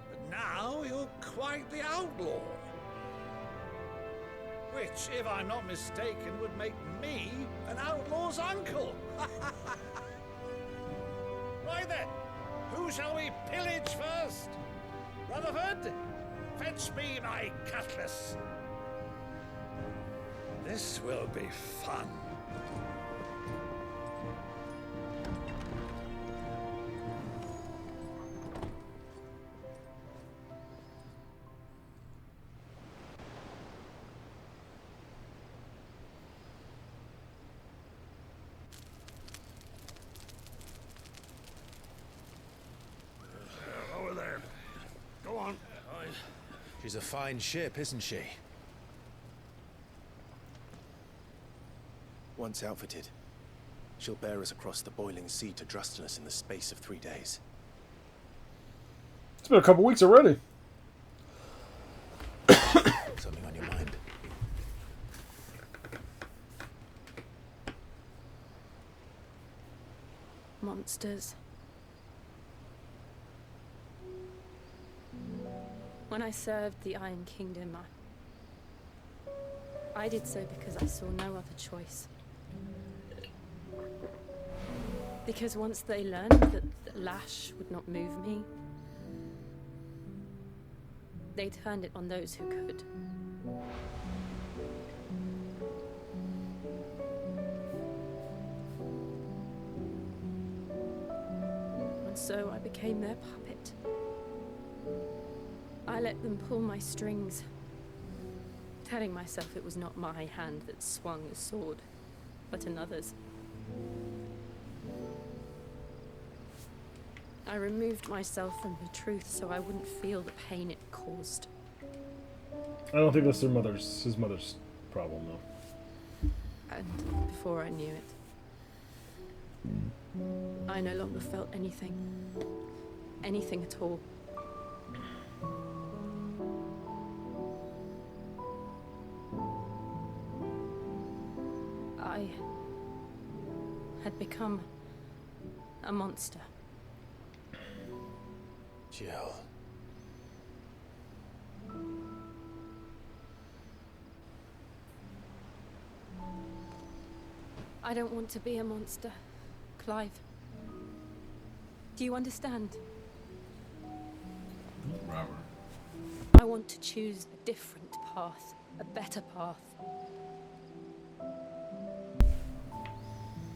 but now you're quite the outlaw. Which, if I'm not mistaken, would make me an outlaw's uncle. Right then, who shall we pillage first? Rutherford, fetch me my cutlass. This will be fun. Over there. Go on. She's a fine ship, isn't she? Once outfitted, she'll bear us across the boiling sea to Drustinus in the space of 3 days. It's been a couple weeks already. Something on your mind? Monsters. When I served the Iron Kingdom, I did so because I saw no other choice. Because once they learned that the lash would not move me, they turned it on those who could. And so I became their puppet. I let them pull my strings, telling myself it was not my hand that swung the sword, but another's. I removed myself from the truth so I wouldn't feel the pain it caused. I don't think that's his mother's problem, though. And before I knew it, I no longer felt anything. Anything at all. I had become a monster. Jill. I don't want to be a monster, Clive. Do you understand? Robert. I want to choose a different path, a better path.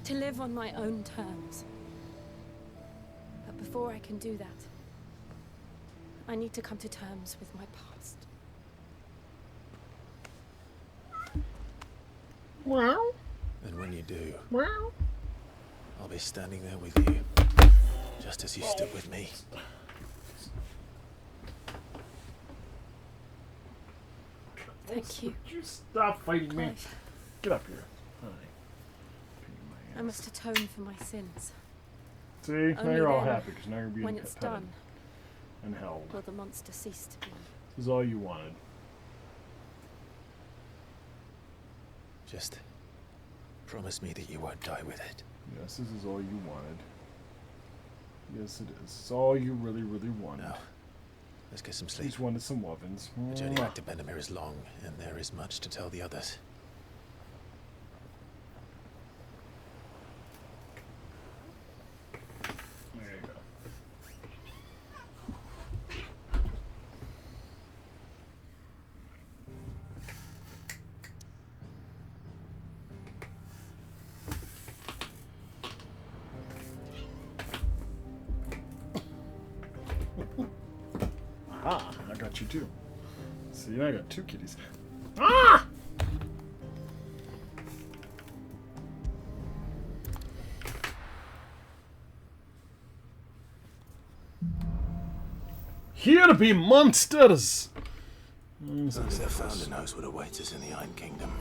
To live on my own terms. But before I can do that, I need to come to terms with my past. Wow. And when you do, Wow. I'll be standing there with you, just as you stood with me. Thank you. Would you stop fighting me? Clive. Get up here. Hi. I must atone for my sins. See? Now Only you're all then, happy because now you're being when it's petted done, and held. will the monster cease to be. This is all you wanted. Just promise me that you won't die with it. Yes, this is all you wanted. Yes, it is. It's all you really, really wanted. Now, let's get some sleep. Each wanted some weapons. The journey back to Benamir is long, and there is much to tell the others. There you go. Aha! I got you too. See, I got 2 kitties. Ah! Here to be monsters! Only the founder knows what awaits us in the Iron Kingdom.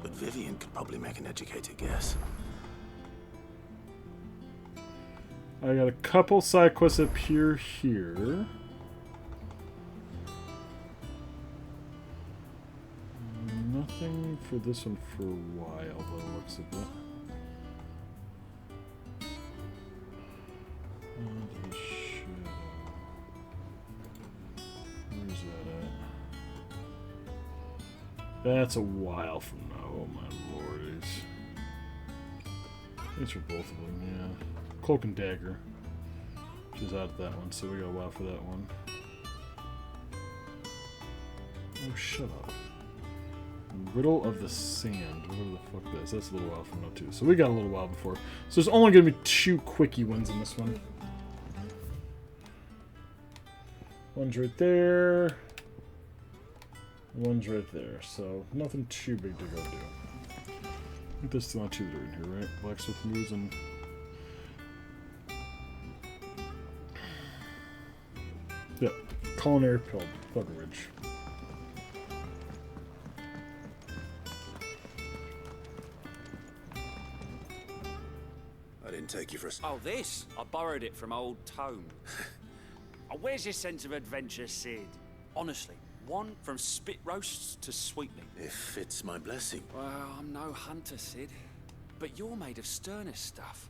But Vivian could probably make an educated guess. I got a couple side quests appear here. Nothing for this one for a while, by the looks of it. The shadow. Where's that at? That's a while from now. Oh my lordies. Thanks for both of them, yeah. Cloak and Dagger. Which is out of that one, so we got a while for that one. Oh, shut up. Riddle of the Sand. Whatever the fuck that is. That's a little while from now, too. So we got a little while before. So there's only going to be 2 quickie ones in this one. One's right there. One's right there. So nothing too big to go do. I think there's still not 2 that are in here, right? Blacksmith Moves and... Yep. Culinary Pilgrimage. I didn't take you for a... Oh, this? I borrowed it from old Tome. Oh, where's your sense of adventure, Sid? Honestly, one from spit roasts to sweetmeat. If it's my blessing. Well, I'm no hunter, Sid. But you're made of sterner stuff.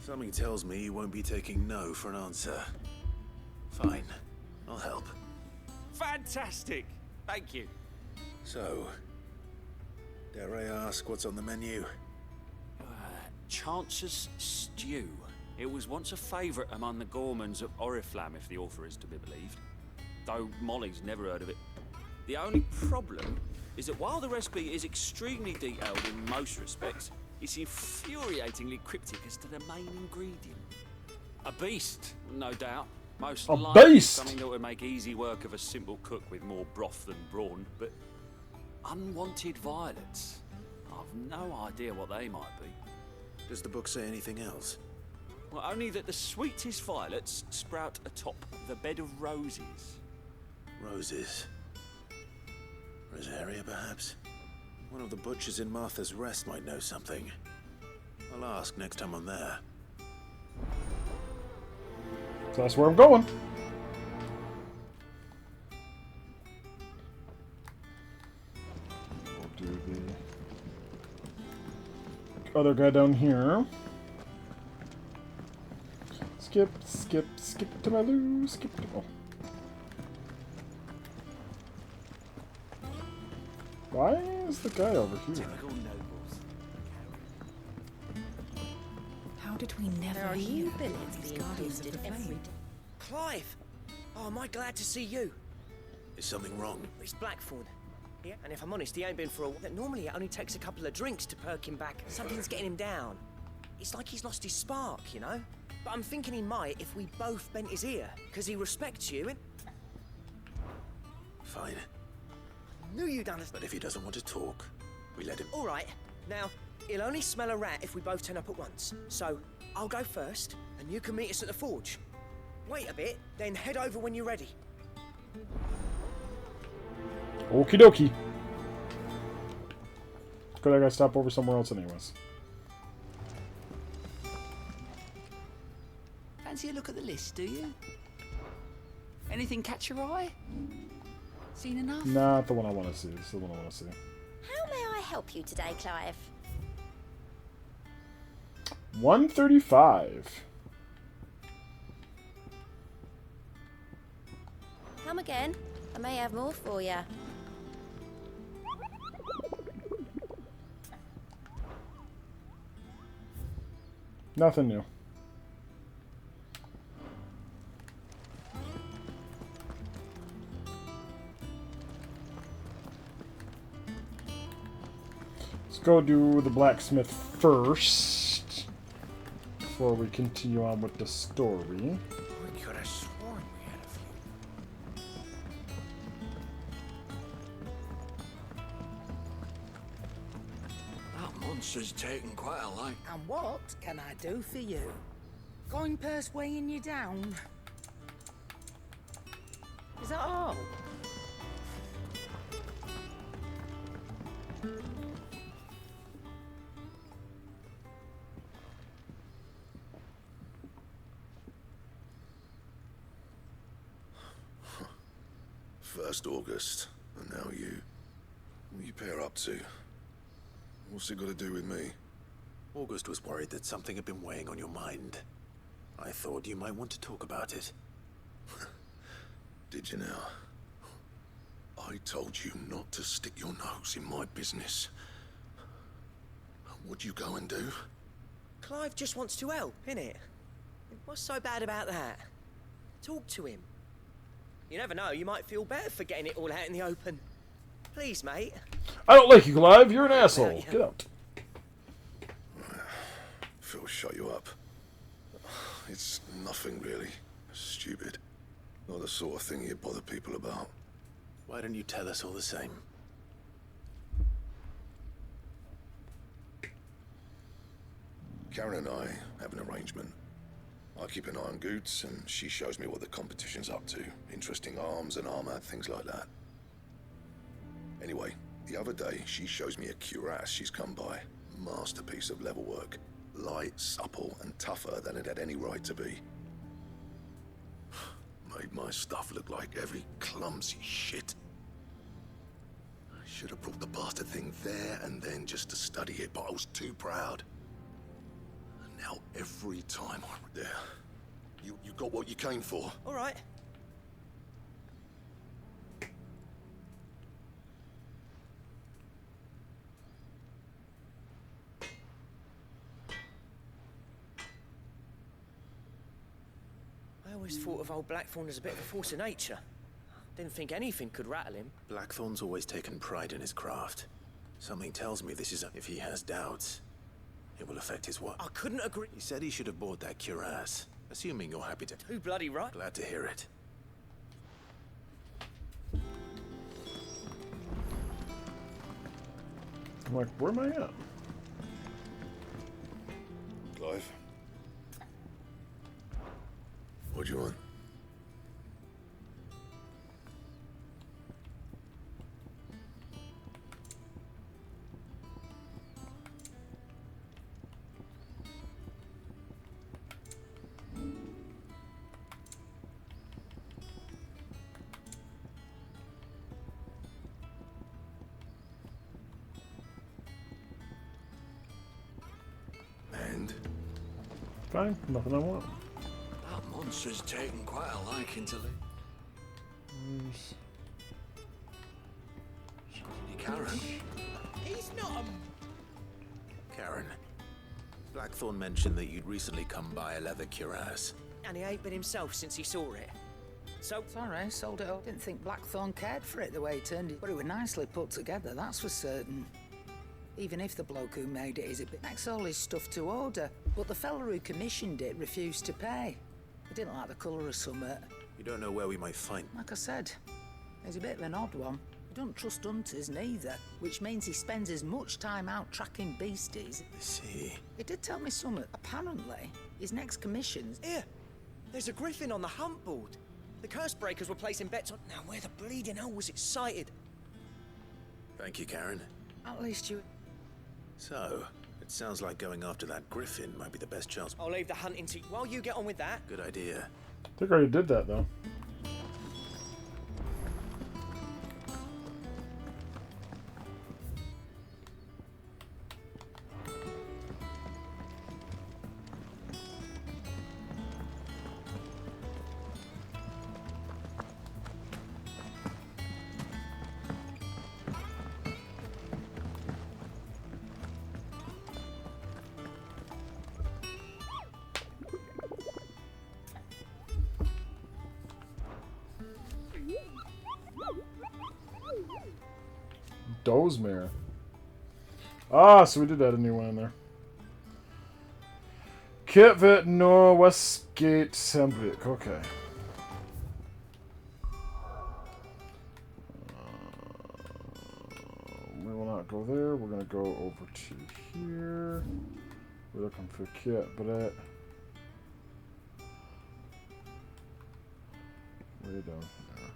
Something tells me you won't be taking no for an answer. Fine. I'll help. Fantastic! Thank you. So, dare I ask what's on the menu? Chance's Stew. It was once a favourite among the gourmands of Oriflamme, if the author is to be believed. Though Molly's never heard of it. The only problem is that while the recipe is extremely detailed in most respects, it's infuriatingly cryptic as to the main ingredient. A beast, no doubt. Most likely something that would make easy work of a simple cook with more broth than brawn, but unwanted violets. I've no idea what they might be. Does the book say anything else? Well, only that the sweetest violets sprout atop the bed of roses. Roses. Rosaria, perhaps? One of the butchers in Martha's Rest might know something. I'll ask next time I'm there. So that's where I'm going. We'll do the other guy down here. Skip, skip, skip to my loo, skip to... Oh. Why is the guy over here? How did we never hear of these Guardians of the Flame? Clive! Oh, am I glad to see you? Is something wrong? It's Blackthorn. Yeah, and if I'm honest, he ain't been for a while. Normally, it only takes a couple of drinks to perk him back. Something's getting him down. It's like he's lost his spark, you know? But I'm thinking he might if we both bent his ear, because he respects you, and... Fine. Knew you'd understand. But if he doesn't want to talk, we let him... All right. Now, he'll only smell a rat if we both turn up at once. So, I'll go first, and you can meet us at the forge. Wait a bit, then head over when you're ready. Okie dokie. Good, I gotta stop over somewhere else anyways. Fancy a look at the list, do you? Anything catch your eye? Seen enough? Not the one I want to see. This is the one I want to see. How may I help you today, Clive? 135. Come again. I may have more for you. Nothing new. Let's go do the blacksmith first before we continue on with the story. We could taking quite a like. And what can I do for you? Coin purse weighing you down? Is that all? First August, and now you. What you pair up to? What's it got to do with me? August was worried that something had been weighing on your mind. I thought you might want to talk about it. Did you now? I told you not to stick your nose in my business. What'd you go and do? Clive just wants to help, innit? What's so bad about that? Talk to him. You never know, you might feel better for getting it all out in the open. Please, mate. I don't like you, Clive. You're an asshole. Get out. Phil shut you up. It's nothing really. Stupid. Not the sort of thing you bother people about. Why don't you tell us all the same? Karen and I have an arrangement. I keep an eye on Goots, and she shows me what the competition's up to. Interesting arms and armor, things like that. Anyway, the other day, she shows me a cuirass she's come by. Masterpiece of level work. Light, supple, and tougher than it had any right to be. Made my stuff look like heavy, clumsy shit. I should have brought the bastard thing there and then just to study it, but I was too proud. And now every time I'm there, you got what you came for. All right. I always thought of old Blackthorn as a bit of a force of nature. Didn't think anything could rattle him. Blackthorn's always taken pride in his craft. Something tells me this is if he has doubts, it will affect his work. I couldn't agree. He said he should have bought that cuirass. Assuming you're happy to. Too bloody right. Glad to hear it. I'm like, where am I at? Clive? What do you want? And? Fine, nothing I want. That monster's taken quite a liking to Lee. Karen. He's not a... Karen. Blackthorn mentioned that you'd recently come by a leather cuirass. And he ain't been himself since he saw it. So... Sorry, sold it up. Didn't think Blackthorn cared for it the way he turned it. But it was nicely put together, that's for certain. Even if the bloke who made it is a bit... Makes all his stuff to order. But the fella who commissioned it refused to pay. He didn't like the colour of summit. You don't know where we might find... Like I said, he's a bit of an odd one. He don't trust hunters neither, which means he spends as much time out tracking beasties. I see. He did tell me something. Apparently, his next commission's... Here, there's a griffin on the hunt board. The curse breakers were placing bets on... Now, where the bleeding hell was it sighted? Thank you, Karen. At least you... So, it sounds like going after that griffin might be the best chance. I'll leave the hunting to you while you get on with that. Good idea. I think I already did that, though. Dozemere. Ah, so we did add a new one in there. Kitvet no Westgate Sandvik. Okay. We will not not go there. We're gonna go over to here. We're looking for kit, but way down here.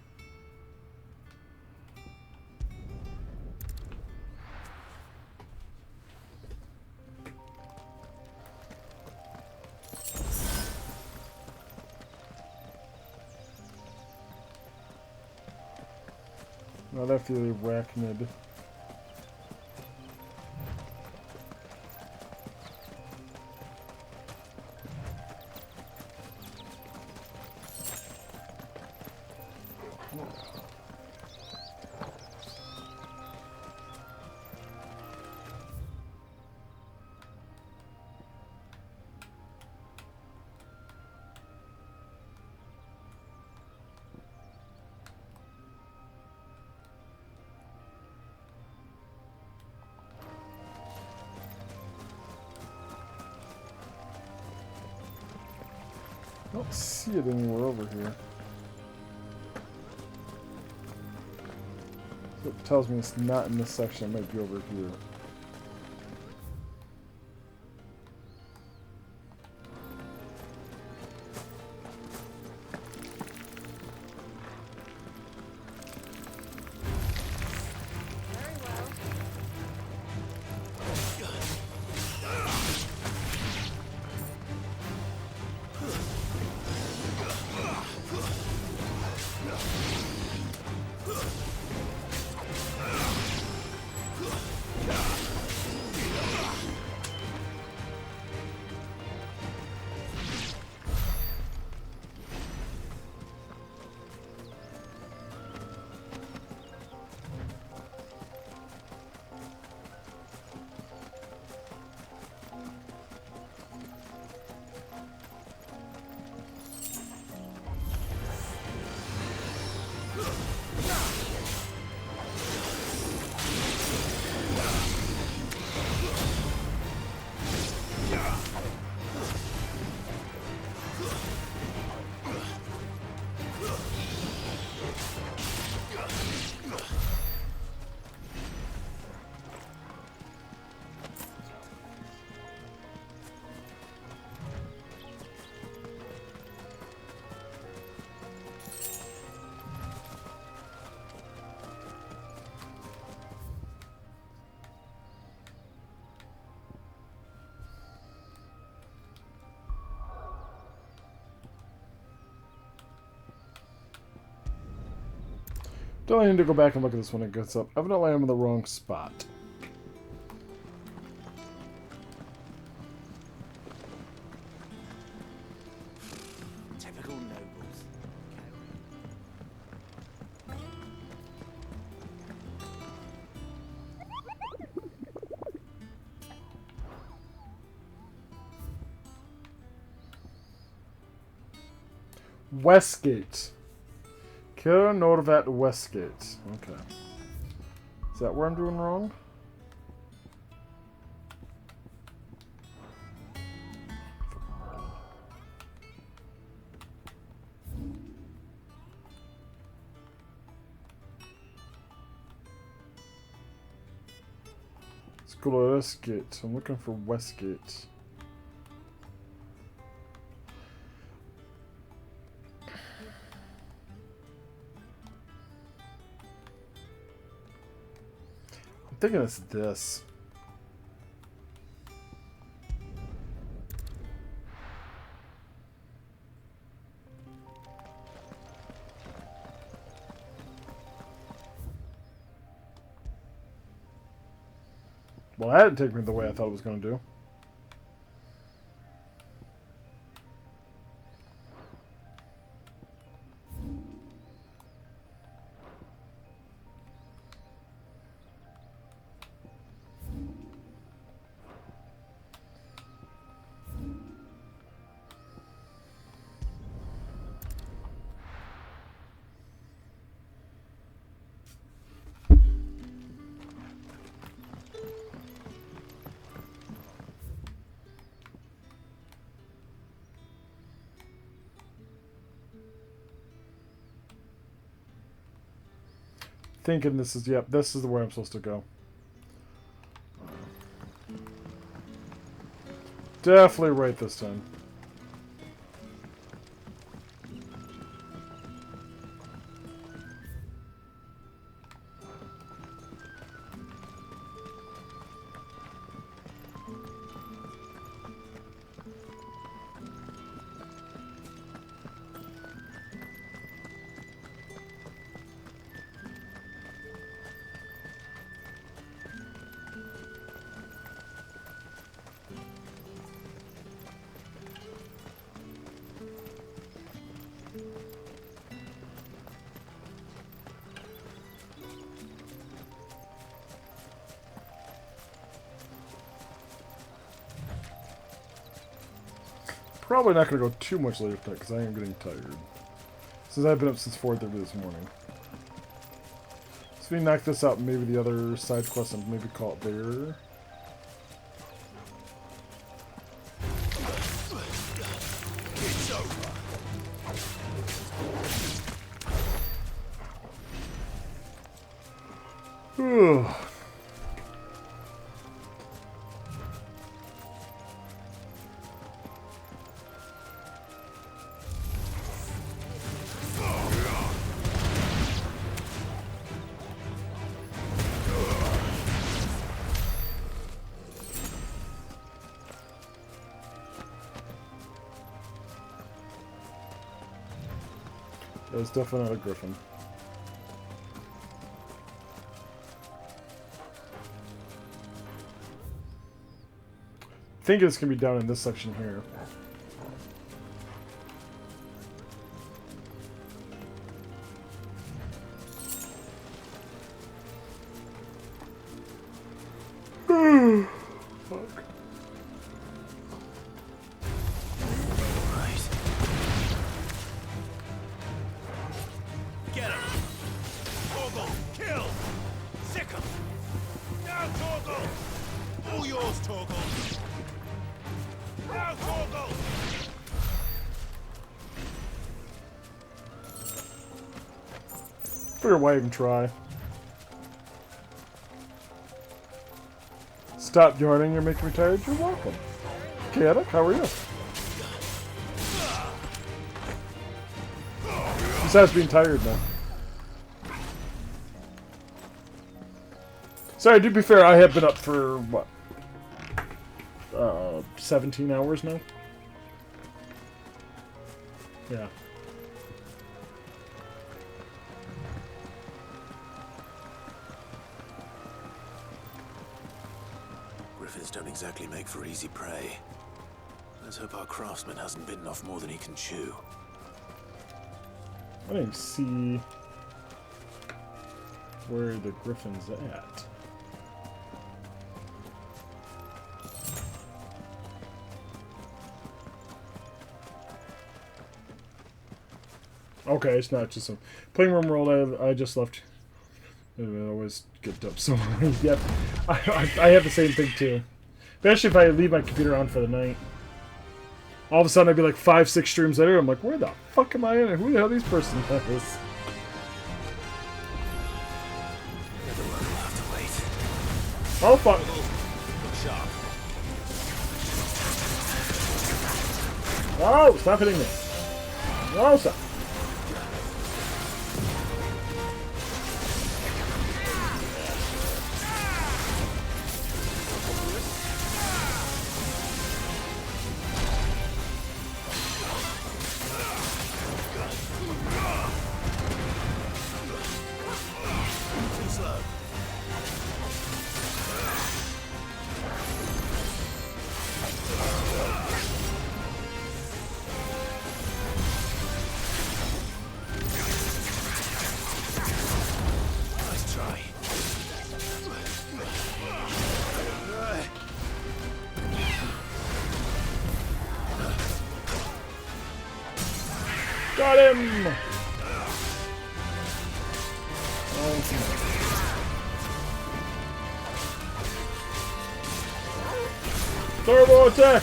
Not after the arachnid. I don't see it anywhere over here. So it tells me it's not in this section. It might be over here. Don't need to go back and look at this when it gets up. Evidently I'm in the wrong spot. Typical nobles. Westgate. Kira Norvat Westgate. Okay. Is that where I'm doing wrong? Let's go to Westgate. I'm looking for Westgate. I'm thinking it's this. Well, that didn't take me the way I thought it was going to do. Thinking this is, yep, this is the way I'm supposed to go. Definitely right this time. Probably not going to go too much later tonight because I am getting tired. Since I've been up since 4:30 this morning. So we knock this out and maybe the other side quest and maybe call it there. It's over. Whew. That's definitely not a griffin. I think it's gonna be down in this section here. Fuck. Get him! Torgal, kill! Sick him! Now, Torgal! All yours, Torgal! Now, Torgal! Figure why even try. Stop joining, you're making me tired. You're welcome. Chaotic, how are you? Besides being tired now. Sorry, to be fair, I have been up for, what? 17 hours now? Yeah. Griffins don't exactly make for easy prey. Let's hope our craftsman hasn't bitten off more than he can chew. I didn't see where the griffin's at. Okay, it's not just some playing room world I just left. I always get dumb so yep. I have the same thing too. Especially if I leave my computer on for the night. All of a sudden I'd be like 5-6 streams later, I'm like, where the fuck am I in? Who the hell these person is? Oh fuck. Oh, stop hitting me. No, stop. Got him! Turbo attack!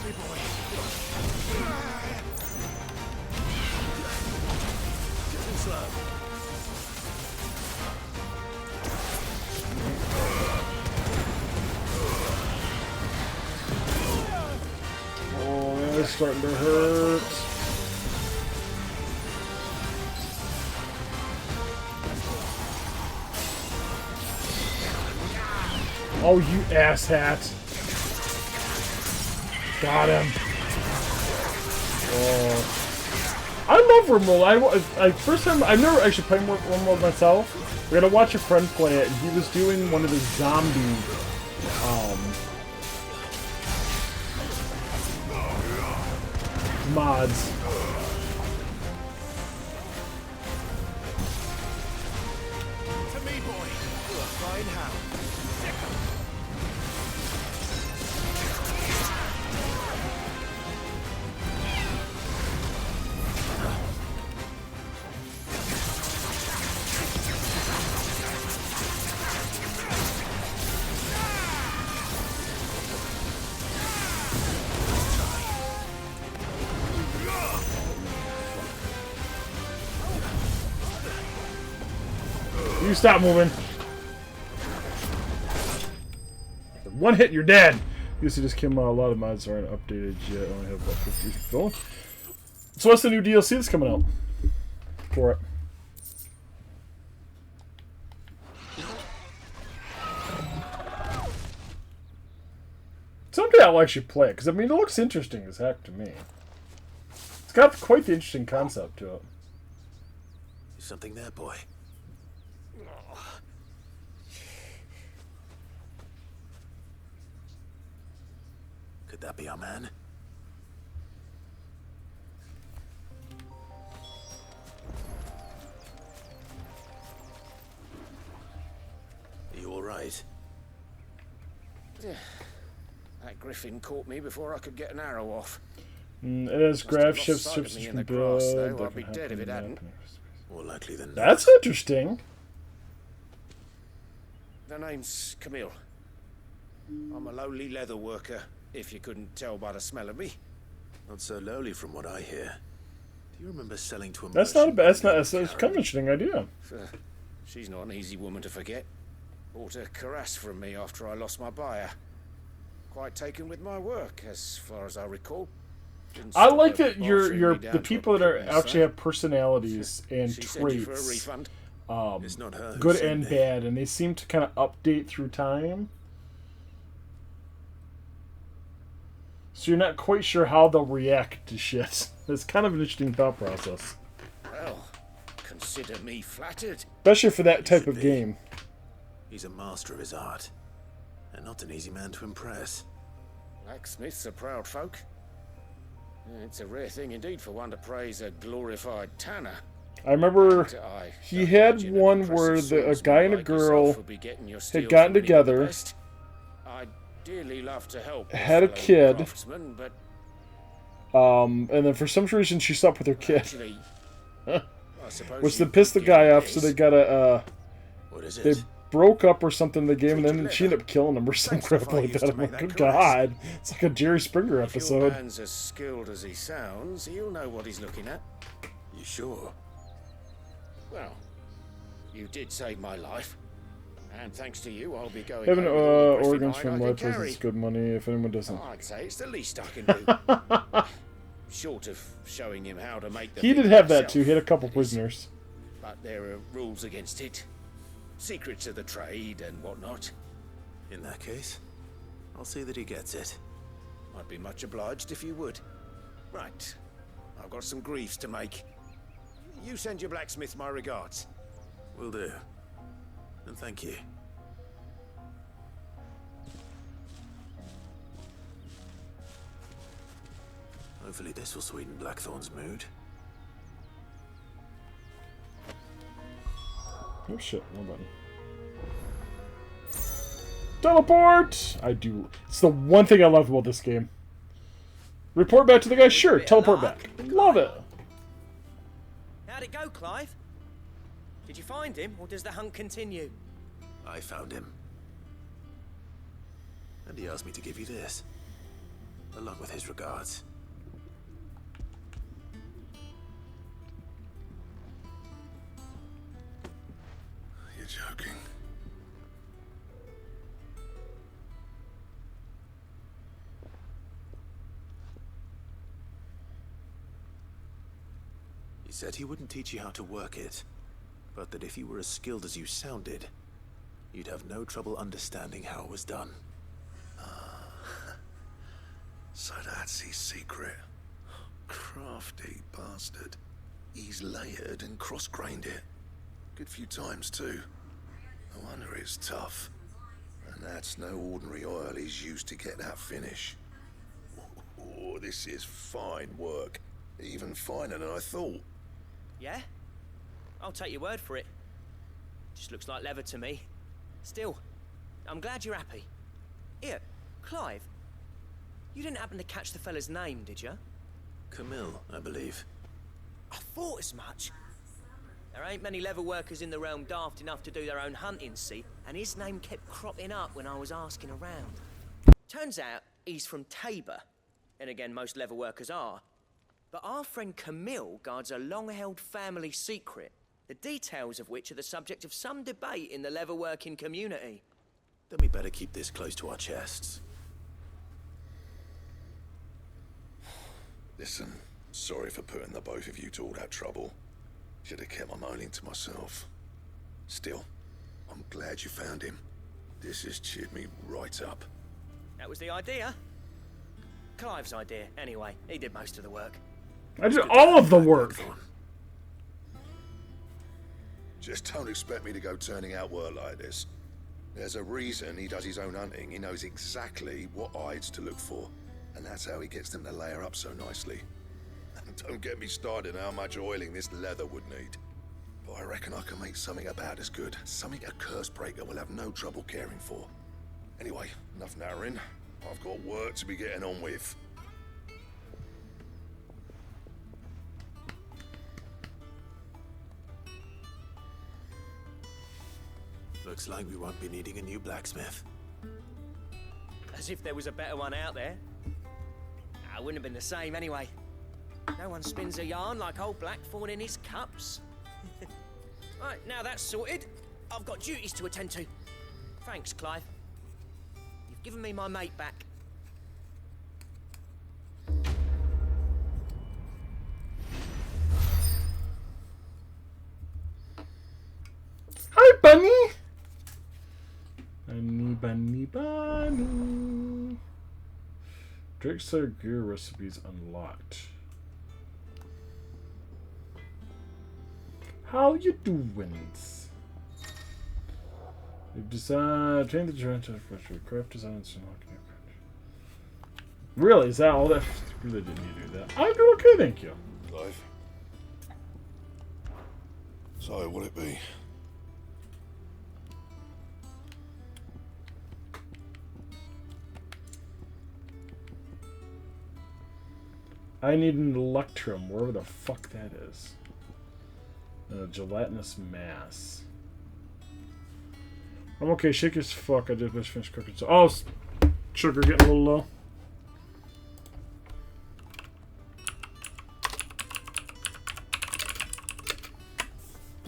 Too slow. Oh, man, it's starting to hurt. Oh, you asshat. Got him. Oh. I love Rimworld. I first time I've never actually played Rimworld myself. We're gonna watch a friend play it, and he was doing one of the zombie mods. To me, boy. You're a fine hound. You stop moving. One hit, you're dead. Used to just came out. A lot of mods aren't updated yet. I only have about 50 going. So what's the new DLC that's coming out for it? Someday I'll actually play it, because I mean it looks interesting as heck to me. It's got quite the interesting concept to it. There's something there, boy. Could that be our man? Are you all right? That griffin caught me before I could get an arrow off. It has graph Must have shifts, lost sight of ships me you in can the grass, build. though. I'd be dead if it hadn't. More likely than not. That's interesting. The name's Camille. I'm a lowly leather worker, if you couldn't tell by the smell of me. Not so lowly from what I hear. Do you remember selling to a That's not a bad. That's kind of an interesting idea. She's not an easy woman to forget. Bought a cuirass from me after I lost my buyer. Quite taken with my work, as far as I recall. I like that the people that are actually have personalities and traits, good and bad, and they seem to kind of update through time. So you're not quite sure how they'll react to shit. It's kind of an interesting thought process. Well, consider me flattered. Especially for that type of game. He's a master of his art, and not an easy man to impress. Blacksmiths are proud folk. It's a rare thing indeed for one to praise a glorified tanner. I remember he had one where a guy and a girl had gotten together, Dearly love to help had a kid, but and then for some reason she slept with her kid. actually, Which then pissed the guy off, so they got a, What is they it? broke up or something in the game, and then she ended up killing him or some crap like that. I'm like, good God. It's like a Jerry Springer if your episode. man's as skilled as he sounds, he'll know what he's looking at. You sure? Well, you did save my life. And thanks to you, I'll be going Having home with all the griffin organs hide from I live can places is good money if anyone doesn't. I'd say it's the least I can do. Short of showing him how to make the He did thing have that himself, too. He had a couple prisoners. But there are rules against it. Secrets of the trade and whatnot. In that case, I'll see that he gets it. I'd be much obliged if you would. Right. I've got some griefs to make. You send your blacksmith my regards. Will do. And thank you. Hopefully this will sweeten Blackthorn's mood. Oh shit, one button. Teleport! I do. It's the one thing I love about this game. Report back to the guy? Sure, teleport back. Love it. How'd it go, Clive? Did you find him, or does the hunt continue? I found him. And he asked me to give you this. along with his regards. You're joking. He said he wouldn't teach you how to work it, but that if you were as skilled as you sounded, you'd have no trouble understanding how it was done. So that's his secret. Crafty bastard. He's layered and cross-grained it. Good few times, too. No wonder it's tough. And that's no ordinary oil he's used to get that finish. Oh, this is fine work. Even finer than I thought. Yeah? I'll take your word for it. Just looks like leather to me. Still, I'm glad you're happy. Here, Clive. You didn't happen to catch the fella's name, did you? Camille, I believe. I thought as much. There ain't many leather workers in the realm daft enough to do their own hunting, see? And his name kept cropping up when I was asking around. Turns out he's from Tabor. And again, most leather workers are. But our friend Camille guards a long-held family secret, the details of which are the subject of some debate in the leather-working community. Then we better keep this close to our chests. Listen, sorry for putting the both of you to all that trouble. Should have kept my moaning to myself. Still, I'm glad you found him. This has cheered me right up. That was the idea. Clive's idea, anyway. He did most of the work. I did all of the work. Just don't expect me to go turning out work like this. There's a reason he does his own hunting. He knows exactly what hides to look for. And that's how he gets them to layer up so nicely. And don't get me started on how much oiling this leather would need. But I reckon I can make something about as good. Something a curse breaker will have no trouble caring for. Anyway, enough narrowing. I've got work to be getting on with. Looks like we won't be needing a new blacksmith. As if there was a better one out there. It wouldn't have been the same anyway. No one spins a yarn like old Blackthorn in his cups. Right, now that's sorted, I've got duties to attend to. Thanks, Clive. You've given me my mate back. Hi, Bunny! Bunny, bunny. Drexler gear recipes unlocked. How you doing? You've decided change the direction for craft design and really, is that all that? Really didn't need to do that. I'm doing okay, thank you. Clive. So, will it be? I need an electrum, wherever the fuck that is. A gelatinous mass. I'm okay, shake as fuck. I just finished cooking. So, oh, sugar getting a little low.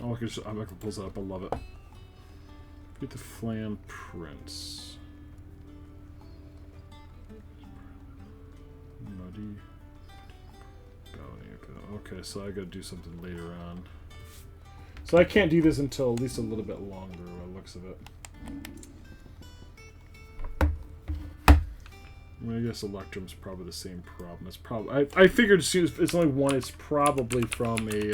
Oh, okay, so I'm not gonna pull that up. I love it. Get the flam prints. Muddy. Okay, so I gotta do something later on. So I can't do this until at least a little bit longer, by the looks of it. I mean, I guess Electrum's probably the same problem. It's probably I figured as soon as it's only one, it's probably from a.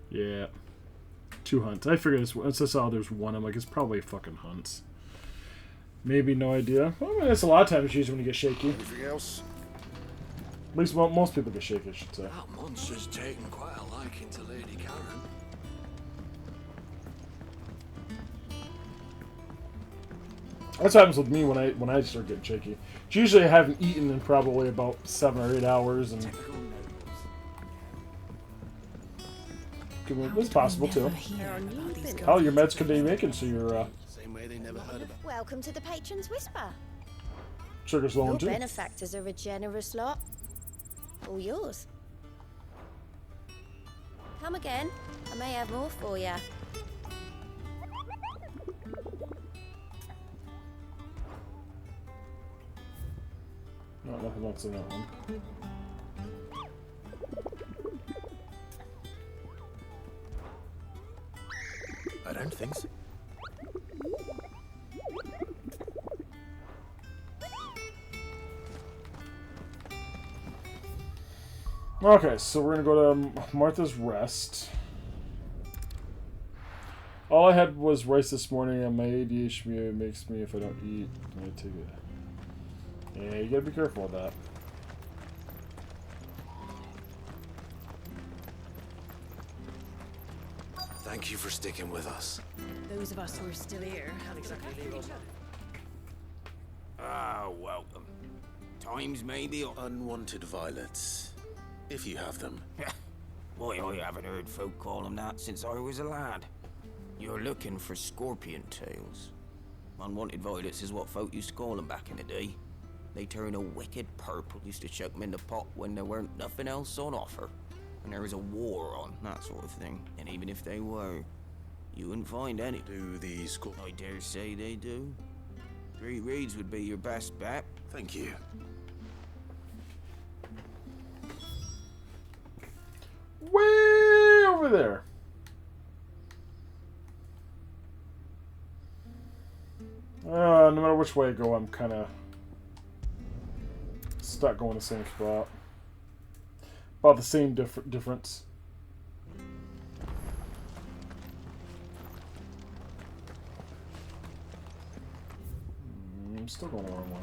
Yeah. 2 hunts. I figured it's just how there's one. I'm like, it's probably fucking hunts. Maybe, no idea. Well, I mean, it's a lot of times usually when you get shaky. Anything else? At least most people get shaky, I should say. That monster's taken quite a liking to Lady Karen. That's what happens with me when I start getting shaky. It's usually I haven't eaten in probably about 7 or 8 hours, and It's possible too. Oh, your meds could be making, so your Same way they never heard about. Welcome to the Patron's Whisper. sugar's Your low too. benefactors are a generous lot. All yours. Come again. I may have more for you. No, nothing else in that one. I don't think so. Okay, so we're gonna go to Martha's Rest. All I had was rice this morning, and my ADHD makes me if I don't eat. I take it. Yeah, you gotta be careful with that. Thank you for sticking with us. Those of us who are still here can't exactly leave us. Ah, welcome. Times may be unwanted violets, if you have them. Why, I haven't heard folk call them that since I was a lad. You're looking for scorpion tails. Unwanted violets is what folk used to call them back in the day. They turn a wicked purple, used to chuck them in the pot when there weren't nothing else on offer. When there was a war on, that sort of thing. And even if they were, you wouldn't find any. Do these I dare say they do. 3 reeds would be your best bet. Thank you. Way over there. No matter which way I go, I'm kind of stuck going the same spot. About the same difference. I'm still going the wrong way.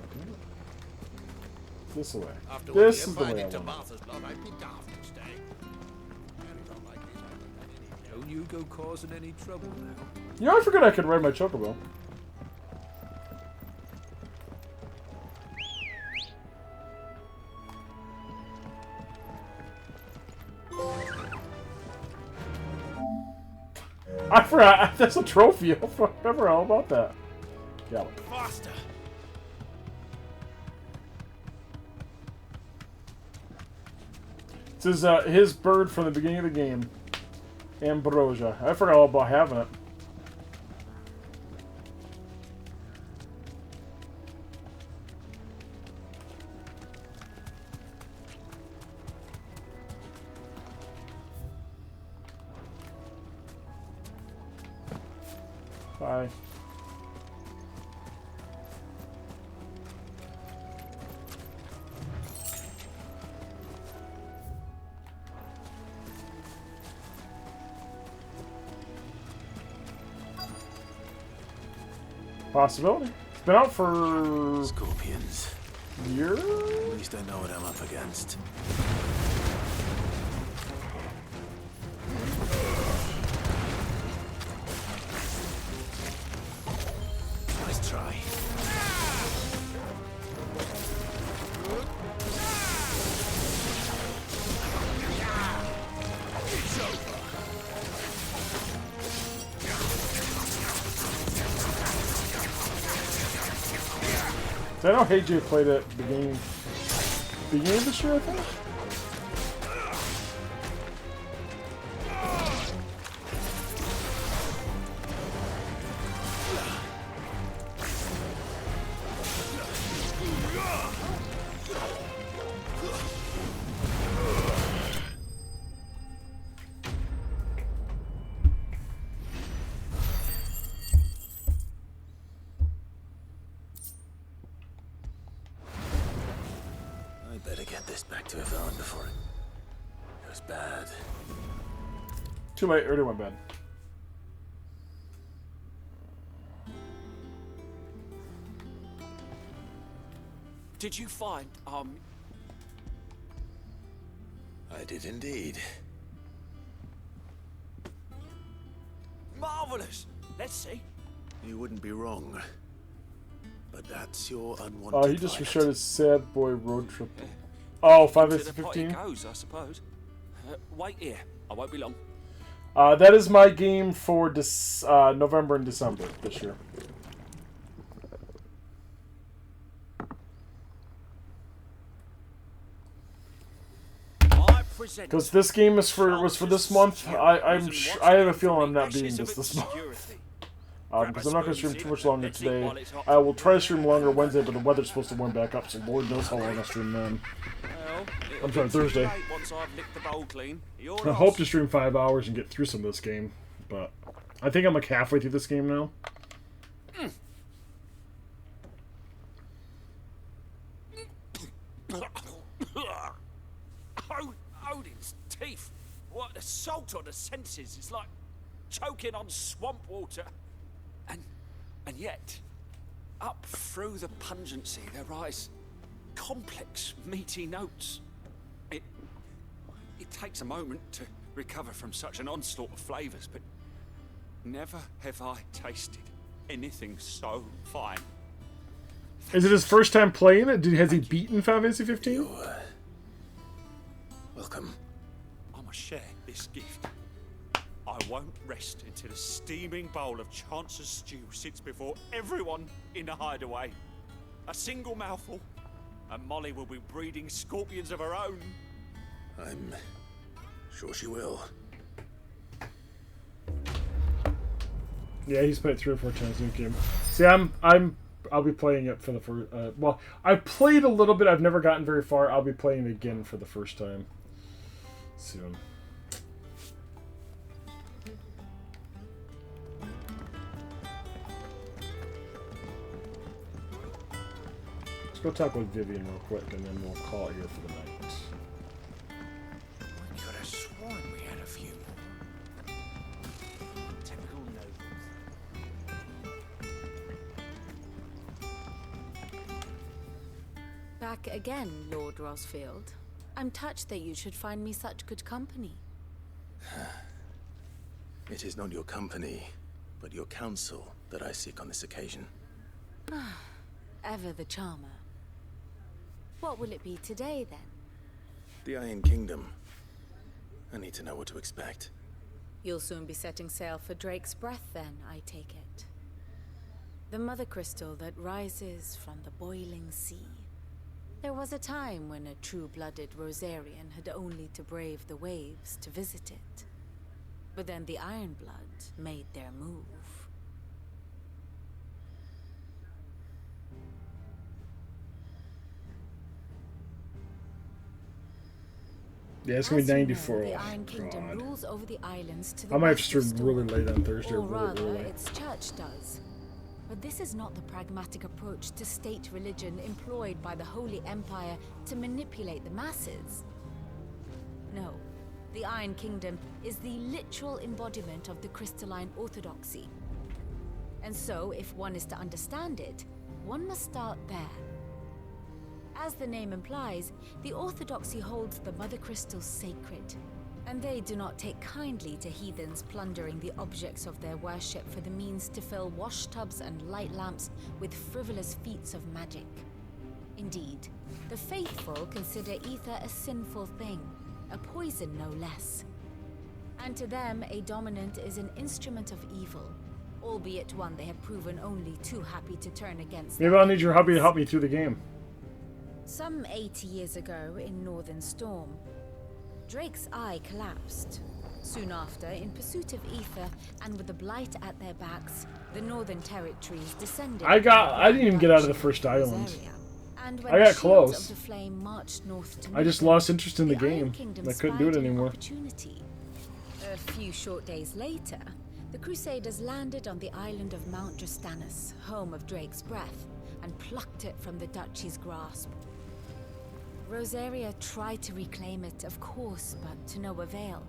This way. After This what is the the way I Empire did to want. Martha's lot, I'd be daft to stay. Really don't like these. Don't you go causing any trouble now. You know, I forgot I could ride my chocobo. I forgot. That's a trophy. I forgot all about that. Yeah. Faster. This is his bird from the beginning of the game. Ambrosia. I forgot all about having it. Bye. Possibility. It's been out for Scorpions. a year. At least I know what I'm up against. Nice try. It's over. So I know HJ played it beginning of this year, I think. I better get this back to Yvonne before it goes bad. Too late. Already went bed. Did you find, I did indeed. marvelous? Let's see. You wouldn't be wrong. But that's your unwanted Oh, he just violet. restarted Sad Boy Road Trip. Oh, 5 To days the to pot it 15. goes, I suppose. Wait here. I won't be long. That is my game for November and December this year. Because this game was for this month. I have a feeling I'm not beating this month. Because I'm not going to stream too much longer today. I will try to stream longer Wednesday, but the weather's supposed to warm back up, so Lord knows how long I'll stream then. I'm sorry, Thursday. I hope to stream 5 hours and get through some of this game, but I think I'm like halfway through this game now. Odin's teeth. What assault on the senses. It's like choking on swamp water. And yet, up through the pungency there rise complex, meaty notes. It takes a moment to recover from such an onslaught of flavors, but never have I tasted anything so fine. Is it his first time playing it? Has he beaten Fantasy 15? Welcome. I must share this gift. I won't rest until a steaming bowl of Chance's stew sits before everyone in the hideaway. A single mouthful, and Molly will be breeding scorpions of her own. I'm sure she will. Yeah, he's played 3 or 4 times in the game. See, I'll be playing it for the first. Well, I played a little bit. I've never gotten very far. I'll be playing it again for the first time soon. Let's go talk with Vivian real quick, and then we'll call it here for the night. I could have sworn we had a few more. Typical nobles. Back again, Lord Rosfield. I'm touched that you should find me such good company. It is not your company, but your counsel that I seek on this occasion. Ever the charmer. What will it be today, then? The Iron Kingdom. I need to know what to expect. You'll soon be setting sail for Drake's Breath, then, I take it. The mother crystal that rises from the boiling sea. There was a time when a true-blooded Rosarian had only to brave the waves to visit it. But then the Ironblood made their move. Yeah, it's gonna be 94. The Iron Kingdom rules over the islands to the I might have to west stream of Storm, really late on Thursday, or really rather, early. its church does. But this is not the pragmatic approach to state religion employed by the Holy Empire to manipulate the masses. No, the Iron Kingdom is the literal embodiment of the crystalline orthodoxy. And so, if one is to understand it, one must start there. As the name implies, the orthodoxy holds the Mother Crystals sacred, and they do not take kindly to heathens plundering the objects of their worship for the means to fill washtubs and light lamps with frivolous feats of magic. Indeed, the faithful consider ether a sinful thing, a poison no less. And to them, a dominant is an instrument of evil, albeit one they have proven only too happy to turn against. Maybe I'll need your hubby to help me through the game. Some 80 years ago in Northern Storm, Drake's eye collapsed. Soon after, in pursuit of ether and with the blight at their backs, the Northern Territories descended. I didn't even get out of the first island. And when I got Shields close. of the Flame marched north to I just meet lost them, interest in the Iron game. Kingdom I couldn't do it spied an anymore. opportunity. A few short days later, the Crusaders landed on the island of Mount Drastanus, home of Drake's Breath, and plucked it from the Duchy's grasp. Rosaria tried to reclaim it, of course, but to no avail.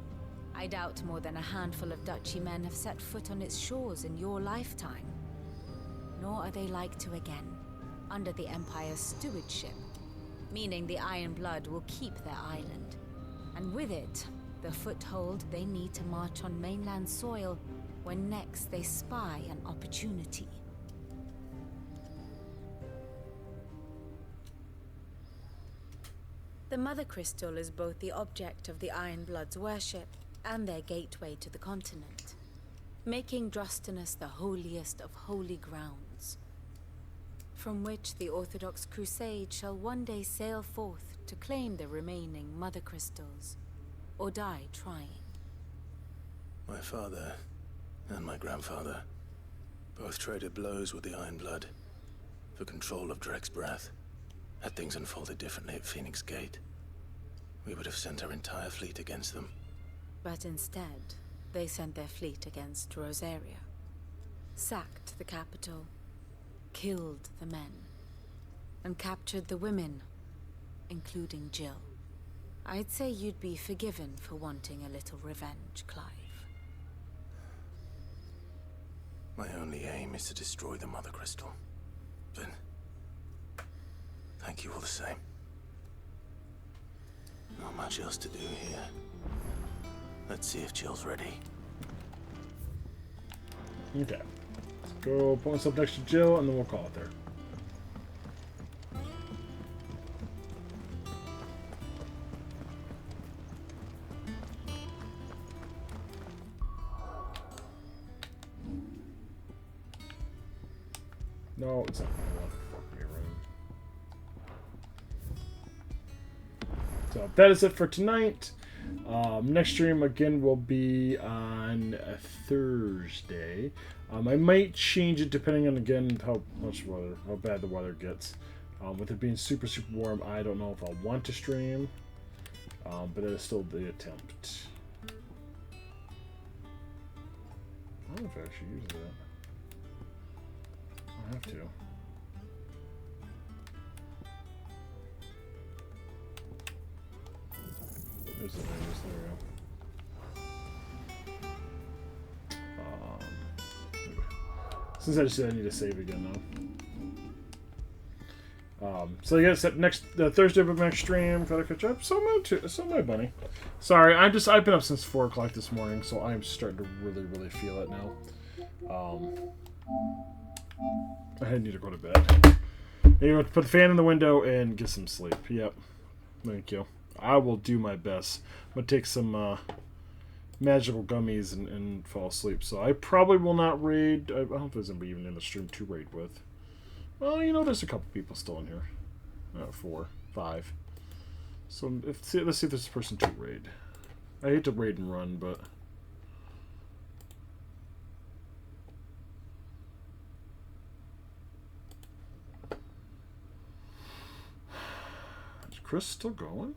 I doubt more than a handful of Duchy men have set foot on its shores in your lifetime. Nor are they like to again, under the Empire's stewardship, meaning the Iron Blood will keep their island, and with it, the foothold they need to march on mainland soil when next they spy an opportunity. The Mother Crystal is both the object of the Iron Blood's worship and their gateway to the continent, making Drostanus the holiest of holy grounds, from which the Orthodox Crusade shall one day sail forth to claim the remaining Mother Crystals, or die trying. My father and my grandfather both traded blows with the Iron Blood for control of Drek's breath. Had things unfolded differently at Phoenix Gate, we would have sent our entire fleet against them. But instead, they sent their fleet against Rosaria, sacked the capital, killed the men, and captured the women, including Jill. I'd say you'd be forgiven for wanting a little revenge, Clive. My only aim is to destroy the Mother Crystal. But thank you all the same. Not much else to do here. Let's see if Jill's ready. Okay. Let's go put myself next to Jill, and then we'll call it there. No, it's not gonna fuck me around. So that is it for tonight. Next stream again will be on a Thursday. I might change it depending on again how bad the weather gets. With it being super warm, I don't know if I'll want to stream, but it is still the attempt. I don't know if I actually use that. I have to. There's the values, there we go. Since I just said I need to save again now. So I guess next Thursday will be next stream. Gotta catch up. So my bunny. Sorry, I've been up since 4 o'clock this morning, so I'm starting to really feel it now. I need to go to bed. Anyway, put the fan in the window and get some sleep. Yep. Thank you. I will do my best. I'm going to take some magical gummies and fall asleep. So I probably will not raid. I don't know if there's anybody even in the stream to raid with. Well, you know, there's a couple people still in here. 4, 5. So let's see if there's a person to raid. I hate to raid and run, but... Is Chris still going?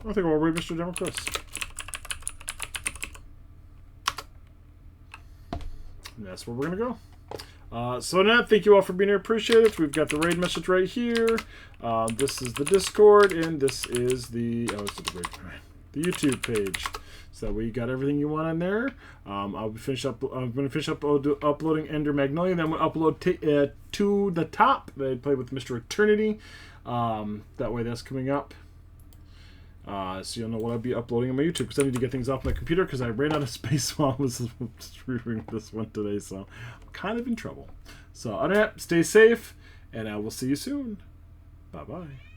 I think we'll read Mr. Demo Chris. And that's where we're going to go. So now, thank you all for being here. Appreciate it. We've got the raid message right here. This is the Discord, and this is the the YouTube page. So we got everything you want on there. I'm going to finish up uploading Ender Magnolia, then we'll upload to the top. They play with Mr. Eternity. That way, that's coming up. So you'll know what I'll be uploading on my YouTube, because I need to get things off my computer because I ran out of space while I was reviewing this one today, so I'm kind of in trouble. So, other than that, stay safe, and I will see you soon. Bye-bye.